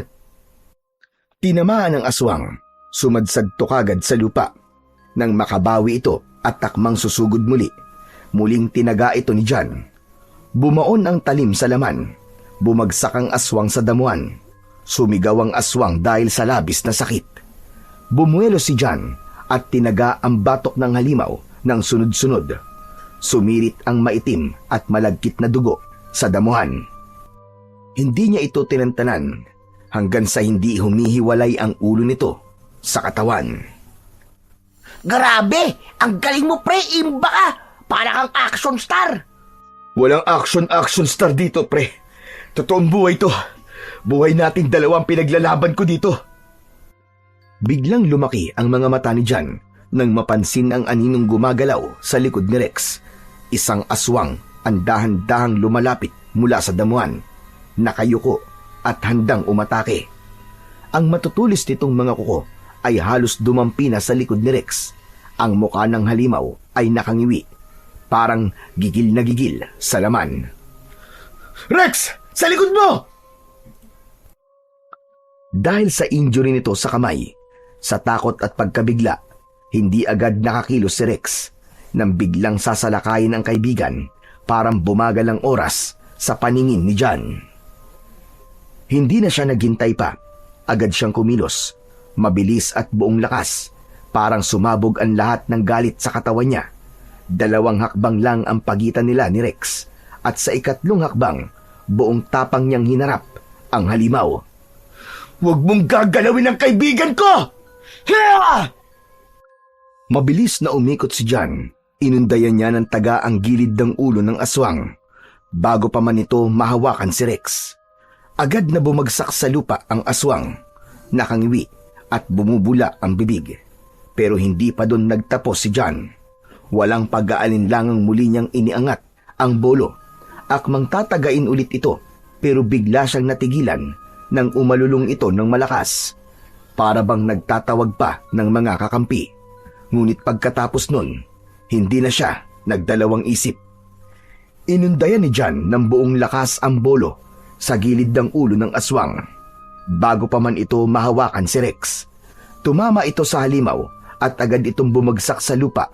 Tinamaan ng aswang. Sumadsagto kagad sa lupa. Nang makabawi ito at takmang susugod muli, muling tinaga ito ni Jan. Bumaon ang talim sa laman. Bumagsak ang aswang sa damuhan. Sumigaw ang aswang dahil sa labis na sakit. Bumuelo si Jan at tinaga ang batok ng halimaw ng sunod-sunod. Sumirit ang maitim at malagkit na dugo sa damuhan. Hindi niya ito tinantanan hanggang sa hindi humihiwalay ang ulo nito sa katawan. Grabe! Ang galing mo, pre! Imba ka! Para kang action star! Walang action star dito, pre. Totoong buhay to. Buhay nating 2 pinaglalaban ko dito. Biglang lumaki ang mga mata ni Jan nang mapansin ang aninong gumagalaw sa likod ni Rex. Isang aswang ang dahan-dahang lumalapit mula sa damuhan, nakayuko at handang umatake. Ang matutulis nitong mga kuko ay halos dumampi na sa likod ni Rex. Ang mukha ng halimaw ay nakangiwi, parang gigil na gigil sa laman. Rex! Sa likod mo! Dahil sa injury nito sa kamay, sa takot at pagkabigla, hindi agad nakakilos si Rex. Nang biglang sasalakayin ang kaibigan, parang bumagal ang oras sa paningin ni Jan. Hindi na siya naghintay pa. Agad siyang kumilos, mabilis at buong lakas. Parang sumabog ang lahat ng galit sa katawan niya. 2 hakbang lang ang pagitan nila ni Rex. At sa ikatlong hakbang, buong tapang niyang hinarap ang halimaw. Huwag mong gagalawin ang kaibigan ko! Hiya! Mabilis na umikot si Jan. Inundayan niya ng taga ang gilid ng ulo ng aswang. Bago pa man ito mahawakan si Rex, agad na bumagsak sa lupa ang aswang. Nakangiwi at bumubula ang bibig. Pero hindi pa doon nagtapos si Jan. Walang pag-aalinlangang muli niyang iniangat ang bolo. Akmang tatagain ulit ito, pero bigla siyang natigilan nang umalulong ito ng malakas. Para bang nagtatawag pa ng mga kakampi. Ngunit pagkatapos nun, hindi na siya nagdalawang isip. Inundayan ni Jan ng buong lakas ang bolo sa gilid ng ulo ng aswang. Bago pa man ito mahawakan si Rex, tumama ito sa halimaw at agad itong bumagsak sa lupa.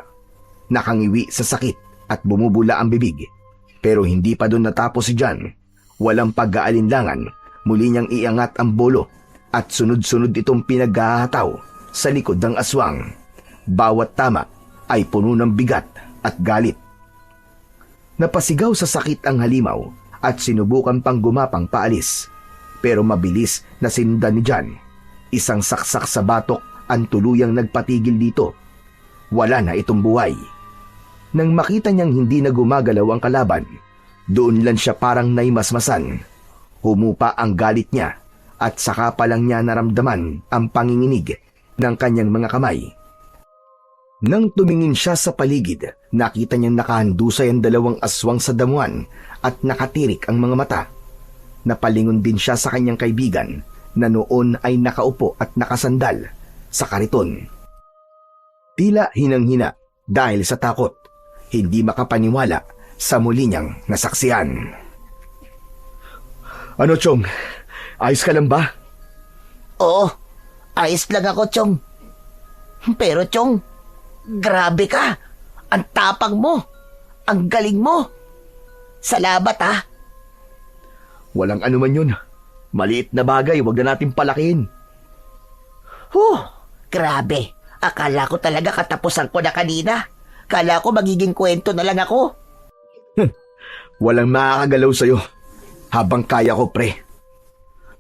Nakangiwi sa sakit at bumubula ang bibig. Pero hindi pa doon natapos si John. Walang pag-aalinlangan, muli niyang iangat ang bolo at sunod-sunod itong pinaghahataw sa likod ng aswang. Bawat tama ay puno ng bigat at galit. Napasigaw sa sakit ang halimaw at sinubukan pang gumapang paalis. Pero mabilis na sinundan ni John. Isang saksak sa batok ang tuluyang nagpatigil dito. Wala na itong buhay. Nang makita niyang hindi na gumagalaw ang kalaban, doon lang siya parang naimasmasan. Humupa ang galit niya at saka pa lang niya naramdaman ang panginginig ng kanyang mga kamay. Nang tumingin siya sa paligid, nakita niyang nakahandusay ang dalawang aswang sa damuhan at nakatirik ang mga mata. Napalingon din siya sa kanyang kaibigan na noon ay nakaupo at nakasandal sa kariton. Tila hinang-hina dahil sa takot, hindi makapaniwala sa muli niyang nasaksihan. Ano, Chong? Ayos ka lang ba? Oo, ayos lang ako, Chong. Pero, Chong, grabe ka. Ang tapang mo. Ang galing mo. Salamat, ha. Walang anuman yun. Maliit na bagay, wag na natin palakihin. Grabe. Akala ko talaga katapusan ko na kanina. Kala ko magiging kwento na lang ako. Walang makakagalaw sa'yo. Habang kaya ko, pre.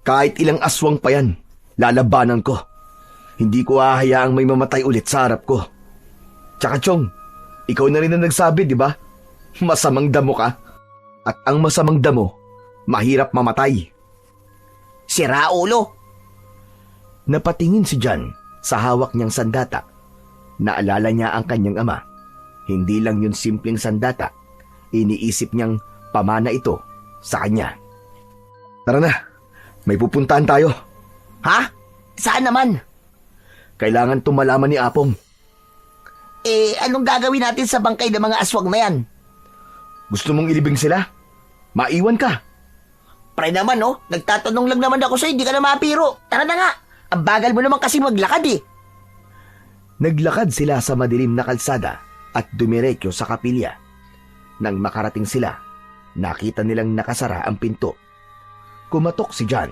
Kahit ilang aswang pa yan, lalabanan ko. Hindi ko hahayaang may mamatay ulit sa harap ko. Tsaka, Chong, ikaw na rin ang nagsabi, di ba? Masamang damo ka. At ang masamang damo, mahirap mamatay. Sira ulo. Napatingin si John sa hawak niyang sandata. Naalala niya ang kanyang ama. Hindi lang yun simpleng sandata. Iniisip niyang pamana ito sa kanya. Tara na, may pupuntahan tayo. Ha? Saan naman? Kailangan tumalaman ni Apong. Anong gagawin natin sa bangkay ng mga aswang na yan? Gusto mong ilibing sila? Maiwan ka. Pre naman, no? Nagtatanong lang naman ako sa'yo, hindi ka na mapiro. Tara na nga. Ang bagal mo naman kasi maglakad, eh. Naglakad sila sa madilim na kalsada at dumiretso sa kapilya. Nang makarating sila, nakita nilang nakasara ang pinto. Kumatok si John.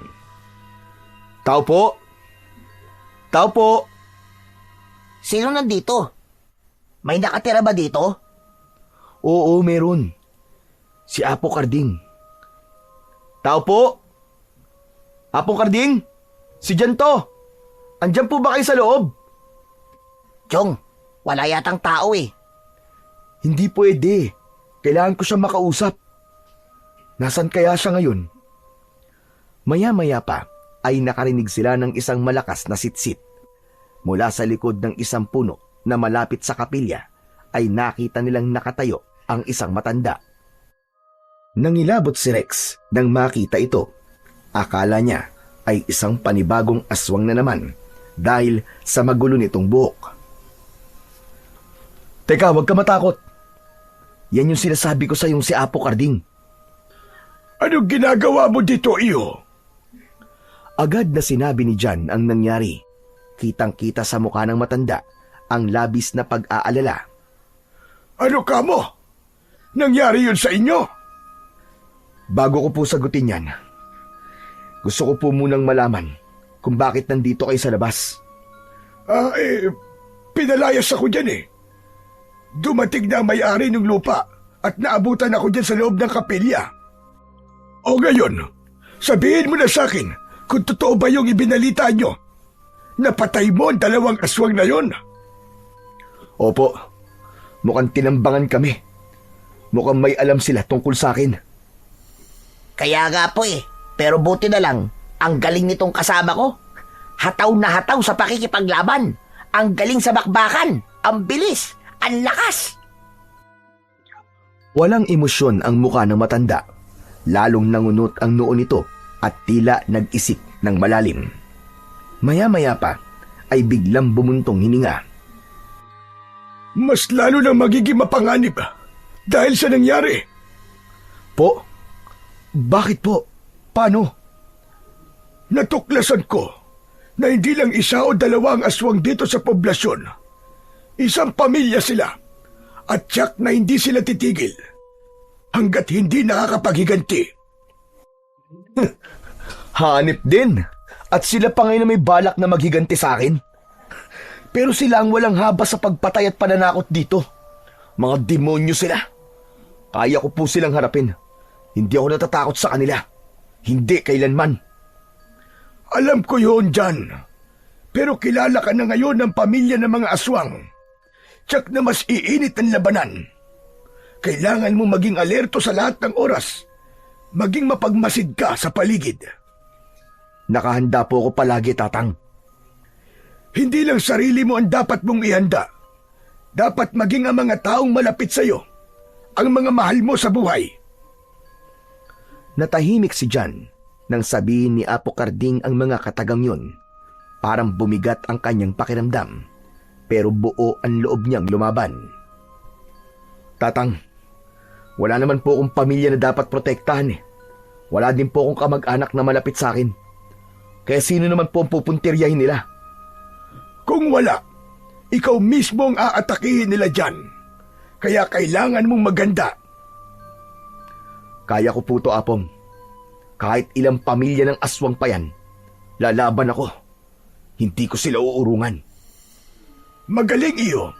Tao po! Tao po! Sino nandito? May nakatira ba dito? Oo, meron. Si Apo Karding. Tao po! Apo Karding! Si John to! Andyan po ba kayo sa loob? Chong, wala yatang tao eh. Hindi pwede. Kailangan ko siya makausap. Nasaan kaya siya ngayon? Maya-maya pa ay nakarinig sila ng isang malakas na sitsit. Mula sa likod ng isang puno na malapit sa kapilya ay nakita nilang nakatayo ang isang matanda. Nangilabot si Rex nang makita ito. Akala niya ay isang panibagong aswang na naman dahil sa magulo nitong buhok. Teka, huwag ka matakot. Yan yung sinasabi ko sa yung si Apo Karding. Anong ginagawa mo dito, iyo? Agad na sinabi ni John ang nangyari. Kitang-kita sa mukha ng matanda ang labis na pag-aalala. Ano ka mo? Nangyari yun sa inyo? Bago ko po sagutin yan, gusto ko po munang malaman kung bakit nandito kayo sa labas. Pinalayas ako dyan eh. Dumating na ang may-ari ng lupa at naabutan ako dyan sa loob ng kapilya. O ngayon, sabihin mo na sa akin kung totoo ba yung ibinalita nyo. Napatay mo ang dalawang aswang na yon. Opo, mukhang tinambangan kami. Mukhang may alam sila tungkol sa akin. Kaya nga po eh. Pero buti na lang, ang galing nitong kasama ko. Hataw na hataw sa pakikipaglaban. Ang galing sa bakbakan. Ang bilis. Ang lakas. Walang emosyon ang mukha ng matanda. Lalong nangunot ang noo nito at tila nag-isip ng malalim. Maya-maya pa ay biglang bumuntong hininga. Mas lalo na magiging mapanganib dahil sa nangyari. Po? Bakit po? Paano? Natuklasan ko na hindi lang isa o dalawa ang aswang dito sa poblasyon. Isang pamilya sila at tiyak na hindi sila titigil hanggat hindi nakakapaghiganti. Hanip din. At sila pa ngayon na may balak na maghiganti sa akin. Pero sila ang walang habas sa pagpatay at pananakot dito. Mga demonyo sila. Kaya ko po silang harapin. Hindi ako natatakot sa kanila. Hindi kailanman. Alam ko yun, John. Pero kilala ka na ngayon ng pamilya ng mga aswang. Tsak na mas iinit ang labanan. Kailangan mo maging alerto sa lahat ng oras. Maging mapagmasid ka sa paligid. Nakahanda po ako palagi, Tatang. Hindi lang sarili mo ang dapat mong ihanda. Dapat maging ang mga taong malapit sa iyo, ang mga mahal mo sa buhay. Natahimik si John nang sabihin ni Apo Carding ang mga katagang yun. Parang bumigat ang kanyang pakiramdam, pero buo ang loob niyang lumaban. Tatang, wala naman po akong pamilya na dapat protektahan eh. Wala din po akong kamag-anak na malapit sa akin. Kaya sino naman po ang pupuntiryahin nila? Kung wala, ikaw mismo ang aatakihin nila dyan. Kaya kailangan mong maganda. Kaya ko po to, Apong. Kahit ilang pamilya ng aswang pa yan, lalaban ako. Hindi ko sila uurungan. Magaling iyo.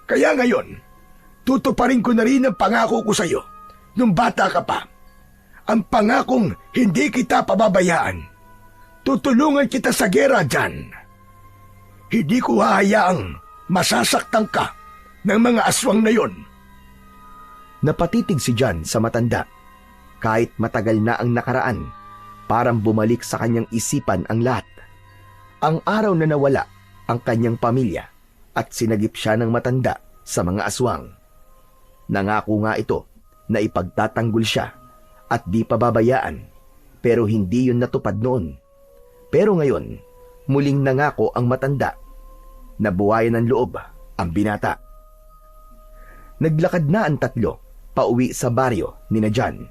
Kaya ngayon, tutuparin ko na rin ang pangako ko sa iyo nung bata ka pa. Ang pangakong hindi kita pababayaan. Tutulungan kita sa gera dyan. Hindi ko hahayaang masasaktan ka ng mga aswang na yon. Napatitig si John sa matanda. Kahit matagal na ang nakaraan, parang bumalik sa kanyang isipan ang lahat. Ang araw na nawala ang kanyang pamilya at sinagip siya ng matanda sa mga aswang. Nangako nga ito na ipagtatanggol siya at di pababayaan, pero hindi yun natupad noon. Pero ngayon, muling nangako ang matanda. Nabuhayan ng loob ang binata. Naglakad na ang tatlo pauwi sa baryo ni na John.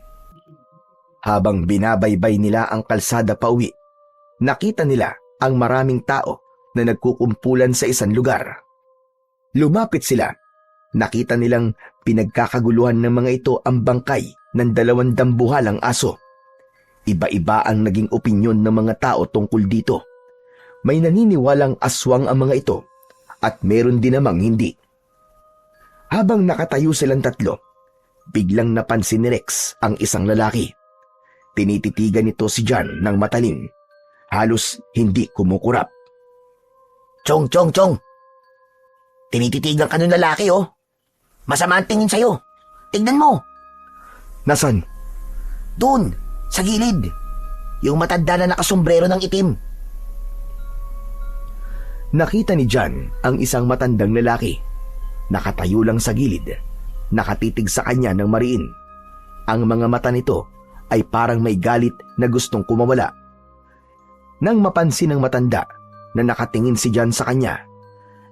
Habang binabaybay nila ang kalsada pauwi, nakita nila ang maraming tao na nagkukumpulan sa isang lugar. Lumapit sila. Nakita nilang pinagkakaguluhan ng mga ito ang bangkay ng 2 dambuhalang aso. Iba-iba ang naging opinyon ng mga tao tungkol dito. May naniniwalang aswang ang mga ito at meron din namang hindi. Habang nakatayo silang tatlo, biglang napansin ni Rex ang isang lalaki. Tinititigan nito si John ng matalim. Halos hindi kumukurap. Chong! Tinititigan ka ng lalaki, oh. Masama ang tingin sa'yo. Tignan mo. Nasaan? Doon, sa gilid. Yung matanda na nakasombrero ng itim. Nakita ni John ang isang matandang lalaki. Nakatayo lang sa gilid. Nakatitig sa kanya ng mariin. Ang mga mata nito ay parang may galit na gustong kumawala. Nang mapansin ng matanda na nakatingin si John sa kanya,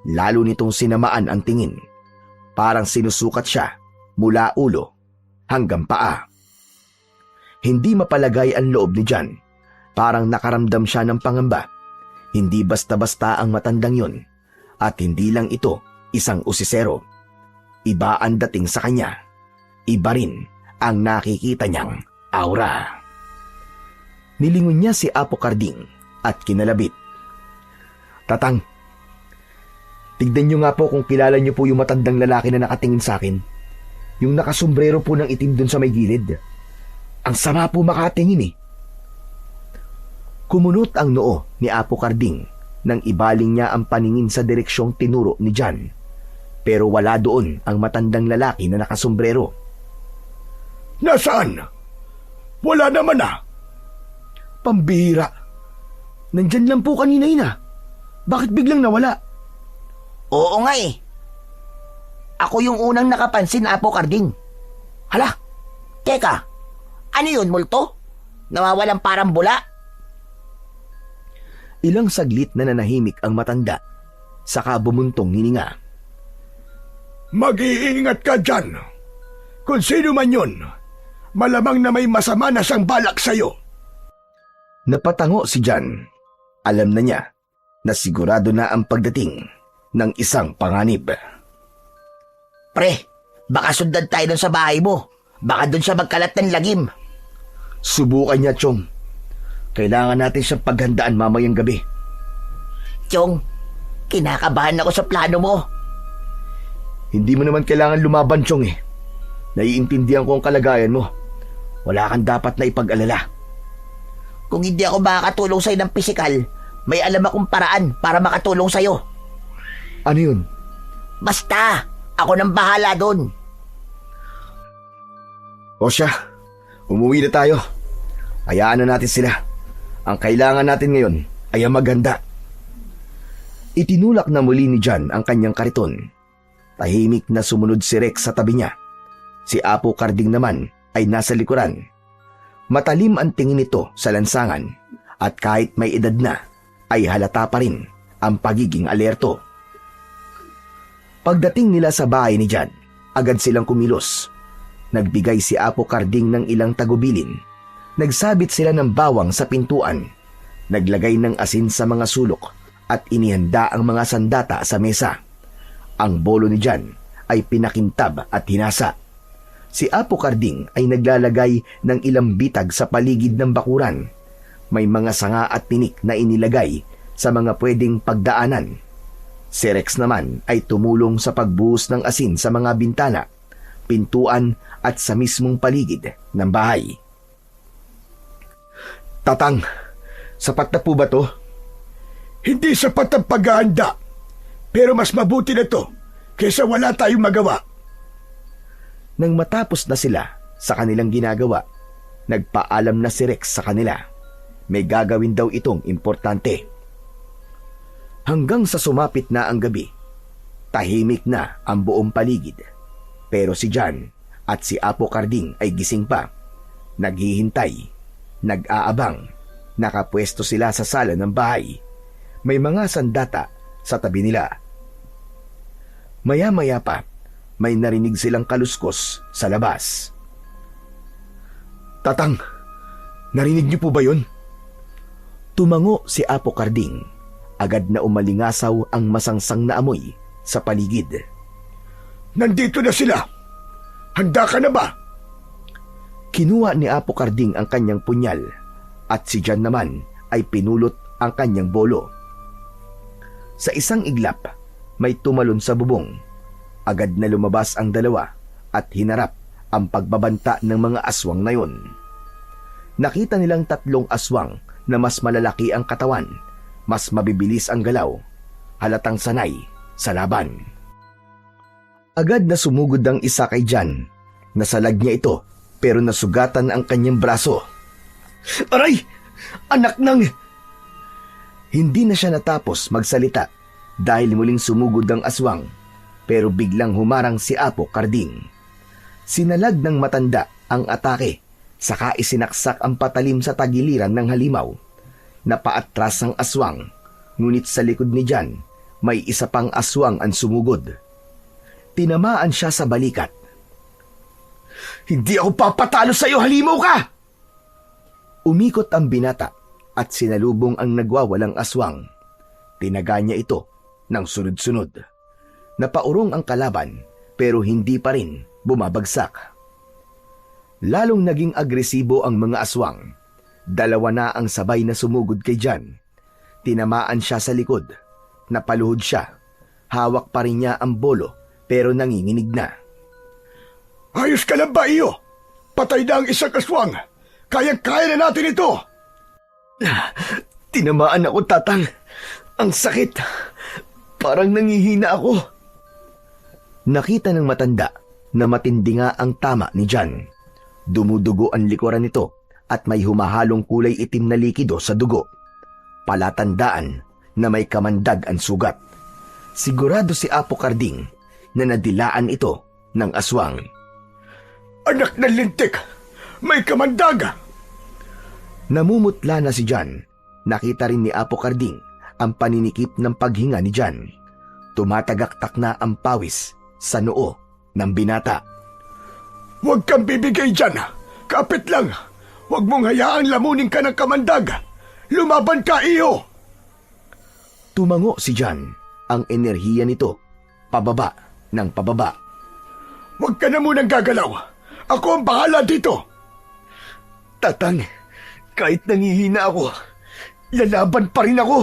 lalo nitong sinamaan ang tingin. Parang sinusukat siya mula ulo hanggang paa. Hindi mapalagay ang loob ni John. Parang nakaramdam siya ng pangamba. Hindi basta-basta ang matandang yun. At hindi lang ito isang usisero. Iba ang dating sa kanya. Iba rin ang nakikita niyang aura. Nilingon niya si Apo Carding at kinalabit. Tatang, tignan niyo nga po kung kilala niyo po yung matandang lalaki na nakatingin sa akin. Yung nakasombrero po ng itim dun sa may gilid. Ang sama po makatingin eh. Kumunot ang noo ni Apo Carding nang ibaling niya ang paningin sa direksyong tinuro ni John. Pero wala doon ang matandang lalaki na nakasombrero. Nasaan? Wala naman ah. Pambihira. Nandyan lang po kanina yun ah. Bakit biglang nawala? Oo nga eh. Ako yung unang nakapansin, Apo Carding. Hala, teka. Ano yun, multo? Nawawalang parang bula? Ilang saglit na nanahimik ang matanda. Saka bumuntong hininga. Mag-iingat ka dyan. Kung sino man yun, malamang na may masama na siyang balak sa'yo. Napatango si John. Alam na niya na sigurado na ang pagdating ng isang panganib. Pre, baka sundan tayo dun sa bahay mo. Baka doon siya magkalat ng lagim. Subukan niya, Chong. Kailangan natin siyang paghandaan mamayang gabi. Chong, kinakabahan ako sa plano mo. Hindi mo naman kailangan lumaban, Chong eh. Naiintindihan ko ang kalagayan mo. Wala kang dapat na ipag-alala. Kung hindi ako makakatulong sa'yo ng pisikal, may alam akong paraan para makatulong sa'yo. Ano yun? Basta, ako nang bahala doon. O siya, umuwi na tayo. Hayaan na natin sila. Ang kailangan natin ngayon ay ang maganda. Itinulak na muli ni John ang kanyang kariton. Tahimik na sumunod si Rex sa tabi niya. Si Apo Carding naman ay nasa likuran. Matalim ang tingin nito sa lansangan at kahit may edad na, ay halata pa rin ang pagiging alerto. Pagdating nila sa bahay ni John, agad silang kumilos. Nagbigay si Apo Carding ng ilang tagubilin. Nagsabit sila ng bawang sa pintuan. Naglagay ng asin sa mga sulok at inihanda ang mga sandata sa mesa. Ang bolo ni John ay pinakintab at hinasa. Si Apo Carding ay naglalagay ng ilang bitag sa paligid ng bakuran. May mga sanga at tinik na inilagay sa mga pwedeng pagdaanan. Si Rex naman ay tumulong sa pagbuhos ng asin sa mga bintana, pintuan at sa mismong paligid ng bahay. Tatang, sapat na po ba to? Hindi sapat ang paghahanda. Pero mas mabuti na to kaysa wala tayong magawa. Nang matapos na sila sa kanilang ginagawa, nagpaalam na si Rex sa kanila. May gagawin daw itong importante. Hanggang sa sumapit na ang gabi, tahimik na ang buong paligid. Pero si John at si Apo Carding ay gising pa. Naghihintay, nag-aabang, nakapwesto sila sa sala ng bahay. May mga sandata sa tabi nila. Maya-maya pa, may narinig silang kaluskos sa labas. Tatang, narinig niyo po ba yun? Tumango si Apo Carding. Agad na umalingasaw ang masangsang na amoy sa paligid. Nandito na sila. Handa ka na ba? Kinuha ni Apo Carding ang kanyang punyal at si John naman ay pinulot ang kanyang bolo. Sa isang iglap, may tumalon sa bubong. Agad na lumabas ang dalawa at hinarap ang pagbabanta ng mga aswang na yun. Nakita nilang 3 aswang na mas malalaki ang katawan, mas mabibilis ang galaw, halatang sanay sa laban. Agad na sumugod ang isa kay John. Nasalag niya ito pero nasugatan ang kanyang braso. Aray! Anak ng... Hindi na siya natapos magsalita dahil muling sumugod ang aswang, pero biglang humarang si Apo Carding. Sinalag ng matanda ang atake, saka isinaksak ang patalim sa tagiliran ng halimaw. Napaatras ang aswang, ngunit sa likod ni John, may isa pang aswang ang sumugod. Tinamaan siya sa balikat. Hindi ako papatalo sa iyo, halimaw ka! Umikot ang binata at sinalubong ang nagwawalang aswang. Tinaga niya ito ng sunod-sunod. Napaurong ang kalaban pero hindi pa rin bumabagsak. Lalong naging agresibo ang mga aswang. 2 na ang sabay na sumugod kay John. Tinamaan siya sa likod. Napaluhod siya. Hawak pa rin niya ang bolo pero nanginginig na. Ayos ka lang ba, iyo? Patay na ang isang aswang. Kayang-kaya na natin ito. Tinamaan ako, tatang. Ang sakit. Parang nangihina ako. Nakita ng matanda na matindi nga ang tama ni John. Dumudugo ang likuran nito at may humahalong kulay itim na likido sa dugo. Palatandaan na may kamandag ang sugat. Sigurado si Apo Carding na nadilaan ito ng aswang. Anak ng lintik! May kamandag! Namumutla na si John. Nakita rin ni Apo Carding ang paninikip ng paghinga ni John. Tumatagaktak na ang pawis sa noo ng binata. Huwag kang bibigay dyan! Kapit lang! Huwag mong hayaang lamunin ka ng kamandag! Lumaban ka, iyo! Tumango si John. Ang enerhiya nito, pababa ng pababa. Huwag ka na munang gagalaw! Ako ang bahala dito. Tatang, kahit nangihina ako, lalaban pa rin ako.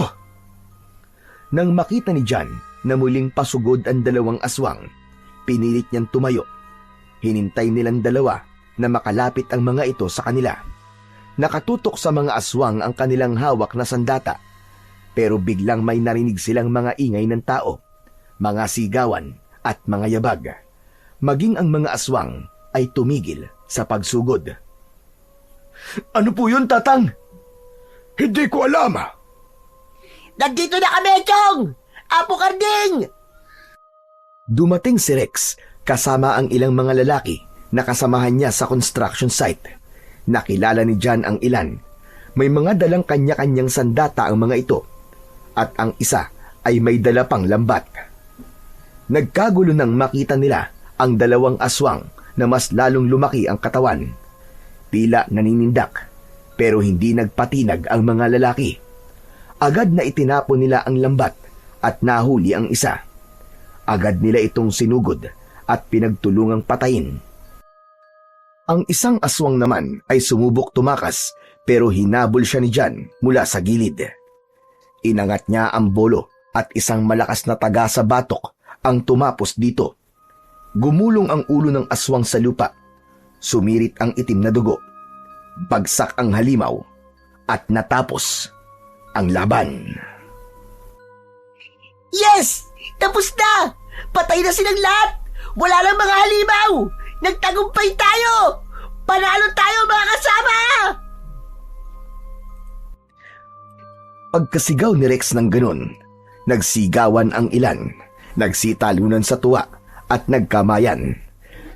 Nang makita ni John na muling pasugod ang dalawang aswang, pinilit niyang tumayo. Hinintay nilang dalawa na makalapit ang mga ito sa kanila. Nakatutok sa mga aswang ang kanilang hawak na sandata, pero biglang may narinig silang mga ingay ng tao, mga sigawan at mga yabag. Maging ang mga aswang ay tumigil sa pagsugod. Ano po yun, Tatang? Hindi ko alam. Nandito na kami, Chong! Apo Karding! Dumating si Rex kasama ang ilang mga lalaki na kasamahan niya sa construction site. Nakilala ni John ang ilan. May mga dalang kanya-kanyang sandata ang mga ito, at ang isa ay may dala pang lambat. Nagkagulo nang makita nila ang dalawang aswang na mas lalong lumaki ang katawan. Tila naninindak, pero hindi nagpatinag ang mga lalaki. Agad na itinapon nila ang lambat at nahuli ang isa. Agad nila itong sinugod at pinagtulungang patayin. Ang isang aswang naman ay sumubok tumakas, pero hinabol siya ni John mula sa gilid. Inangat niya ang bolo at isang malakas na taga sa batok ang tumapos dito. Gumulong ang ulo ng aswang sa lupa. Sumirit ang itim na dugo. Bagsak ang halimaw at natapos ang laban. Yes! Tapos na! Patay na silang lahat! Wala lang mga halimaw! Nagtagumpay tayo! Panalo tayo, mga kasama! Pagkasigaw ni Rex ng ganun, nagsigawan ang ilan, nagsitalunan sa tuwa at nagkamayan.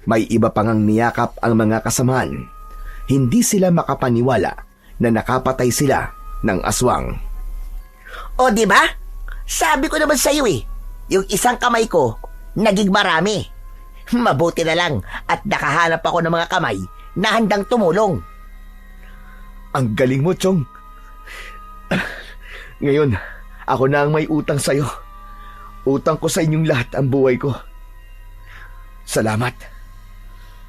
May iba pang ang niyakap ang mga kasamahan. Hindi sila makapaniwala na nakapatay sila ng aswang. O, di ba? Sabi ko naman sa iyo yung isang kamay ko, naging marami. Mabuti na lang at nakahanap ako ng mga kamay na handang tumulong. Ang galing mo, Chong. Ngayon, ako na ang may utang sa'yo. Utang ko sa inyong lahat ang buhay ko. Salamat.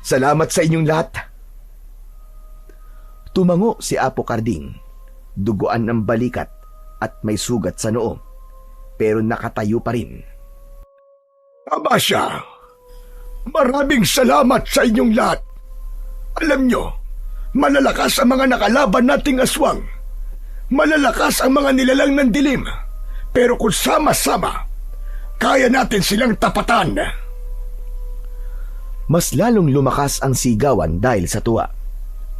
Salamat sa inyong lahat. Tumango si Apo Karding. Duguan ng balikat at may sugat sa noo, pero nakatayo pa rin. Tama siya. Maraming salamat sa inyong lahat. Alam nyo, malalakas ang mga nakalaban nating aswang. Malalakas ang mga nilalang ng dilim. Pero kung sama-sama, kaya natin silang tapatan. Mas lalong lumakas ang sigawan dahil sa tuwa.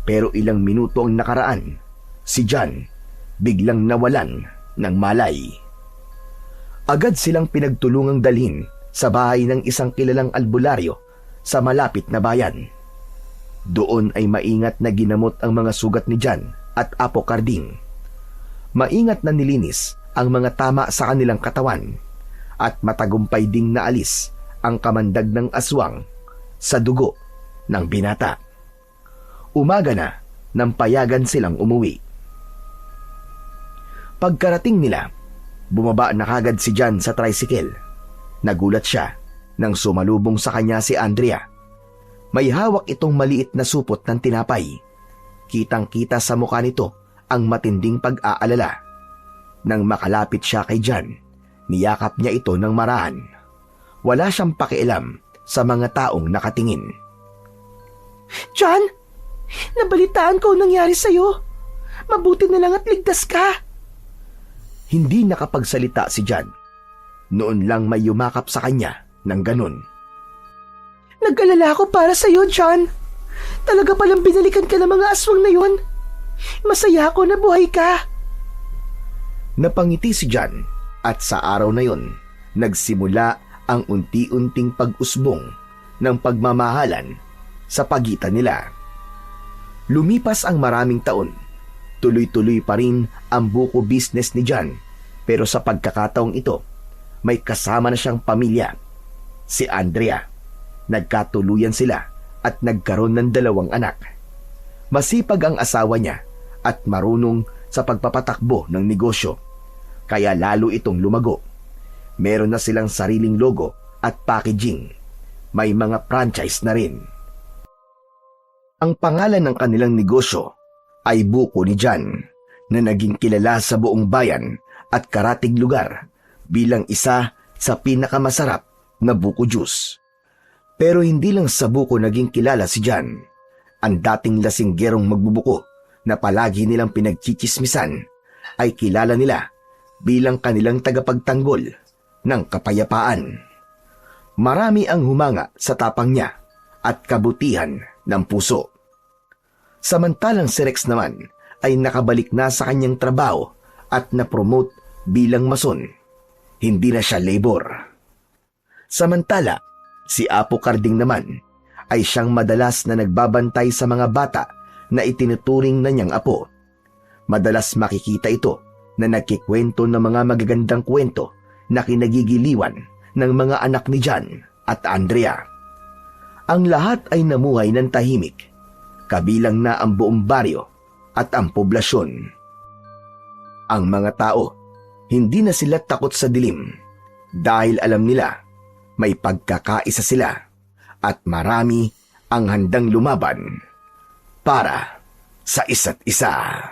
Pero ilang minuto ang nakaraan, si John biglang nawalan ng malay. Agad silang pinagtulungang dalhin sa bahay ng isang kilalang albularyo sa malapit na bayan. Doon ay maingat na ginamot ang mga sugat ni John at Apo Karding. Maingat na nilinis ang mga tama sa kanilang katawan at matagumpay ding naalis ang kamandag ng aswang sa dugo ng binata. Umaga na nang payagan silang umuwi. Pagkarating nila, bumaba na kagad si John sa tricycle. Nagulat siya nang sumalubong sa kanya si Andrea. May hawak itong maliit na supot ng tinapay. Kitang-kita sa mukha nito ang matinding pag-aalala. Nang makalapit siya kay John, niyakap niya ito ng marahan. Wala siyang pakialam sa mga taong nakatingin. John, nabalitaan ko ang nangyari sa'yo. Mabuti na lang at ligtas ka. Hindi nakapagsalita si John. Noon lang may yumakap sa kanya ng ganun. Nag-alala ako para sa'yo, John. Talaga palang binalikan ka ng mga aswang na yun. Masaya ako na buhay ka. Napangiti si John at sa araw na yon, nagsimula ang unti-unting pag-usbong ng pagmamahalan sa pagitan nila. Lumipas ang maraming taon. Tuloy-tuloy pa rin ang buko business ni John, pero sa pagkakataong ito, may kasama na siyang pamilya, si Andrea. Nagkatuluyan sila at nagkaroon ng 2 anak. Masipag ang asawa niya at marunong sa pagpapatakbo ng negosyo, kaya lalo itong lumago. Meron na silang sariling logo at packaging. May mga franchise na rin. Ang pangalan ng kanilang negosyo ay Buko ni John, na naging kilala sa buong bayan at karatig lugar bilang isa sa pinakamasarap na buko juice. Pero hindi lang sa buko naging kilala si John. Ang dating lasinggerong magbubuko na palagi nilang pinagchichismisan ay kilala nila bilang kanilang tagapagtanggol ng kapayapaan. Marami ang humanga sa tapang niya at kabutihan ng puso. Samantalang si Rex naman ay nakabalik na sa kanyang trabaho at na-promote bilang mason. Hindi na siya labor. Samantala, si Apo Karding naman ay siyang madalas na nagbabantay sa mga bata na itinuturing na niyang apo. Madalas makikita ito na nagkikwento ng mga magagandang kwento na kinagigiliwan ng mga anak ni John at Andrea. Ang lahat ay namuhay ng tahimik, kabilang na ang buong baryo at ang poblasyon. Ang mga tao, hindi na sila takot sa dilim dahil alam nila may pagkakaisa sila at marami ang handang lumaban para sa isa't isa.